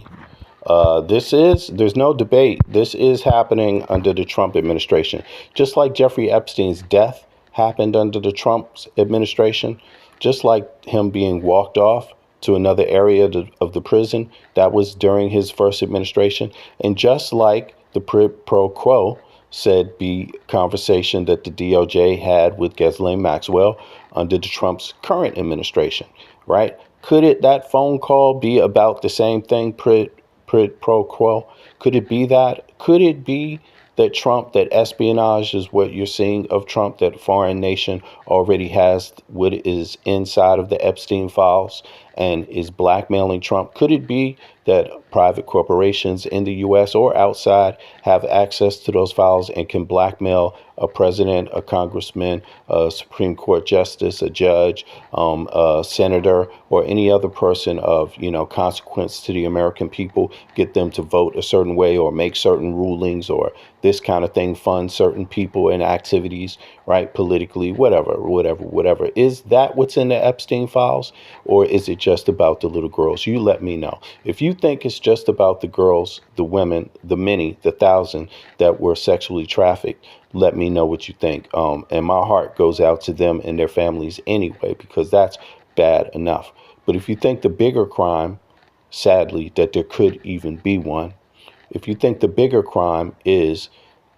There's no debate. This is happening under the Trump administration. Just like Jeffrey Epstein's death happened under the Trump administration, just like him being walked off to another area of the prison, that was during his first administration. And just like the pro quo said be conversation that the DOJ had with Ghislaine Maxwell under the Trump's current administration, right? Could that phone call be about the same thing, pro quo? Could it be that? Could it be that that espionage is what you're seeing of Trump, that foreign nation already has what is inside of the Epstein files and is blackmailing Trump? Could it be that private corporations in the U.S. or outside have access to those files and can blackmail a president, a congressman, a Supreme Court justice, a judge, a senator, or any other person of, consequence to the American people, get them to vote a certain way or make certain rulings or this kind of thing, fund certain people and activities, right? Politically, whatever. Is that what's in the Epstein files, or is it just about the little girls? You let me know. If you think it's just about the girls, the women, the many, the thousand that were sexually trafficked, let me know what you think. And my heart goes out to them and their families anyway, because that's bad enough. But if you think the bigger crime, sadly, that there could even be one, if you think the bigger crime is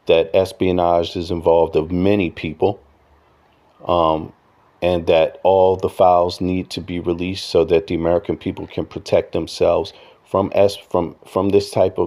that espionage is involved of many people, and that all the files need to be released so that the American people can protect themselves from these type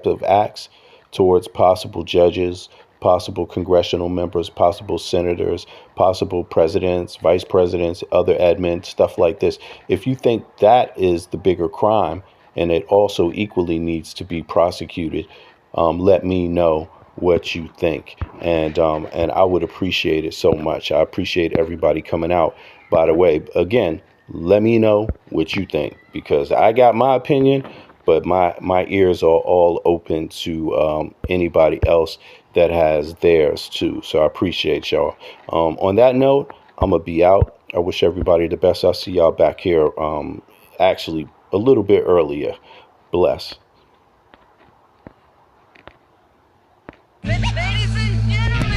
of acts towards possible judges, possible congressional members, possible senators, possible presidents, vice presidents, other admin, stuff like this. If you think that is the bigger crime and it also equally needs to be prosecuted, let me know what you think. And I would appreciate it so much. I appreciate everybody coming out. By the way, again, let me know what you think, because I got my opinion, but my ears are all open to anybody else that has theirs too. So I appreciate y'all. On that note, I'm gonna be out. I wish everybody the best. I'll see y'all back here actually a little bit earlier. Bless. Ladies and gentlemen.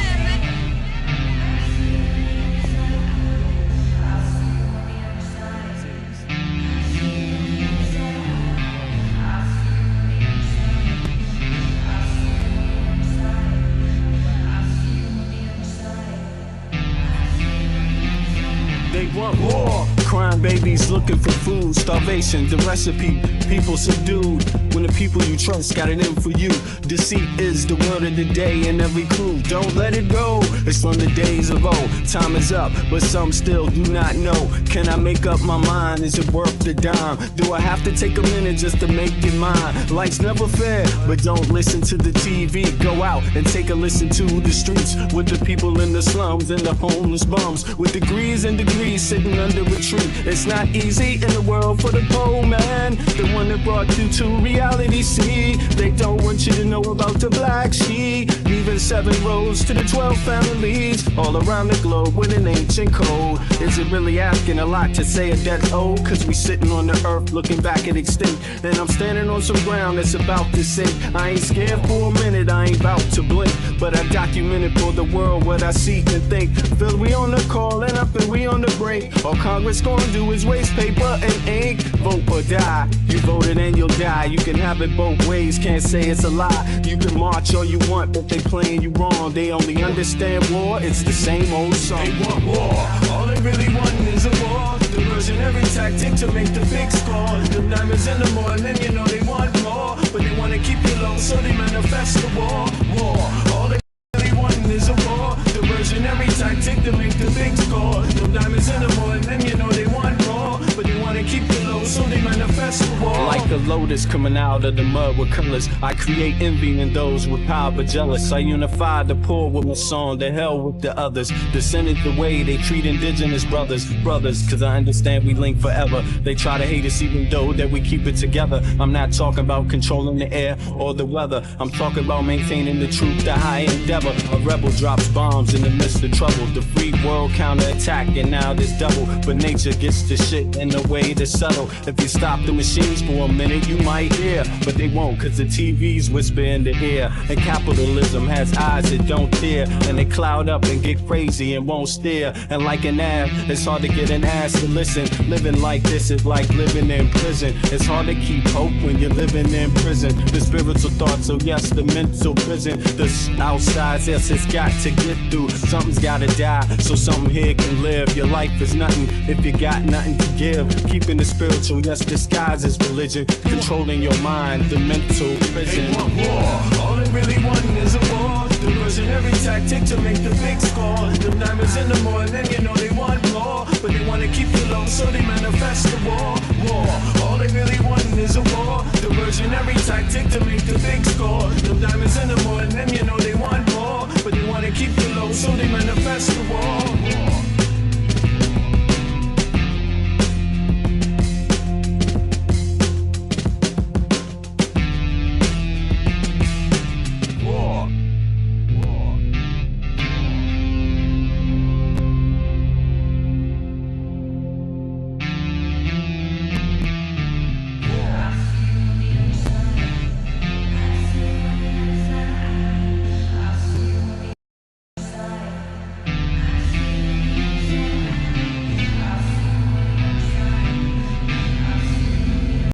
They want more crime, baby. babies looking for food, starvation, the recipe, people subdued. When the people you trust got it in for you. Deceit is the word of the day in every crew. Don't let it go, it's from the days of old. Time is up, but some still do not know. Can I make up my mind? Is it worth the dime? Do I have to take a minute just to make it mine? Life's never fair, but don't listen to the TV. Go out and take a listen to the streets with the people in the slums and the homeless bums with degrees and degrees sitting under a tree. It's not easy in the world for the poor man, the one that brought you to reality. See, they don't want you to know about the black sheep. Leaving 7 rows to the 12 families all around the globe with an ancient code. Is it really asking a lot to say a death old? Cause we sitting on the earth looking back at extinct, and I'm standing on some ground that's about to sink. I ain't scared for a minute, I ain't about to blink, but I documented for the world what I see and think. Feel we on the call and up and we on the break. All Congress gonna do is waste paper and ink. Vote or die, you voted and you'll die. You can have it both ways, can't say it's a lie. You can march all you want, but they playing you wrong. They only understand war, it's the same old song. They want war, all they really want is a war. Diversionary tactic to make the big score. The diamonds in the morning, you know they want more, but they wanna keep you low, so they manifest the war. All they really want is a war. Diversionary tactic to make the big score. The diamonds in the morning, you know they want more, but they wanna keep you low, so they manifest the war. Like a lotus coming out of the mud with colors, I create envy in those with power but jealous. I unify the poor with my song, the hell with the others. Descended the way they treat indigenous brothers, cause I understand we link forever. They try to hate us even though that we keep it together. I'm not talking about controlling the air or the weather. I'm talking about maintaining the truth, the high endeavor. A rebel drops bombs in the midst of trouble. The free world counterattack and now there's double. But nature gets the shit in a way to settle. If you stop the machines for a minute, you might hear, but they won't, cause the TV's whisper in the ear. And capitalism has eyes that don't tear, and they cloud up and get crazy and won't steer. And like an ab, it's hard to get an ass to listen. Living like this is like living in prison. It's hard to keep hope when you're living in prison. The spiritual thoughts, so yes, the mental prison. The outside, yes, it's got to get through. Something's gotta die, so something here can live. Your life is nothing if you got nothing to give. Keeping the spiritual, yes, disguised as religion. Controlling your mind, the mental prison. They want war, all they really want is a war. Diversionary tactic to make the big score. The diamonds in the morning, you know they want more, but they wanna keep you low, so they manifest the war. All they really want is a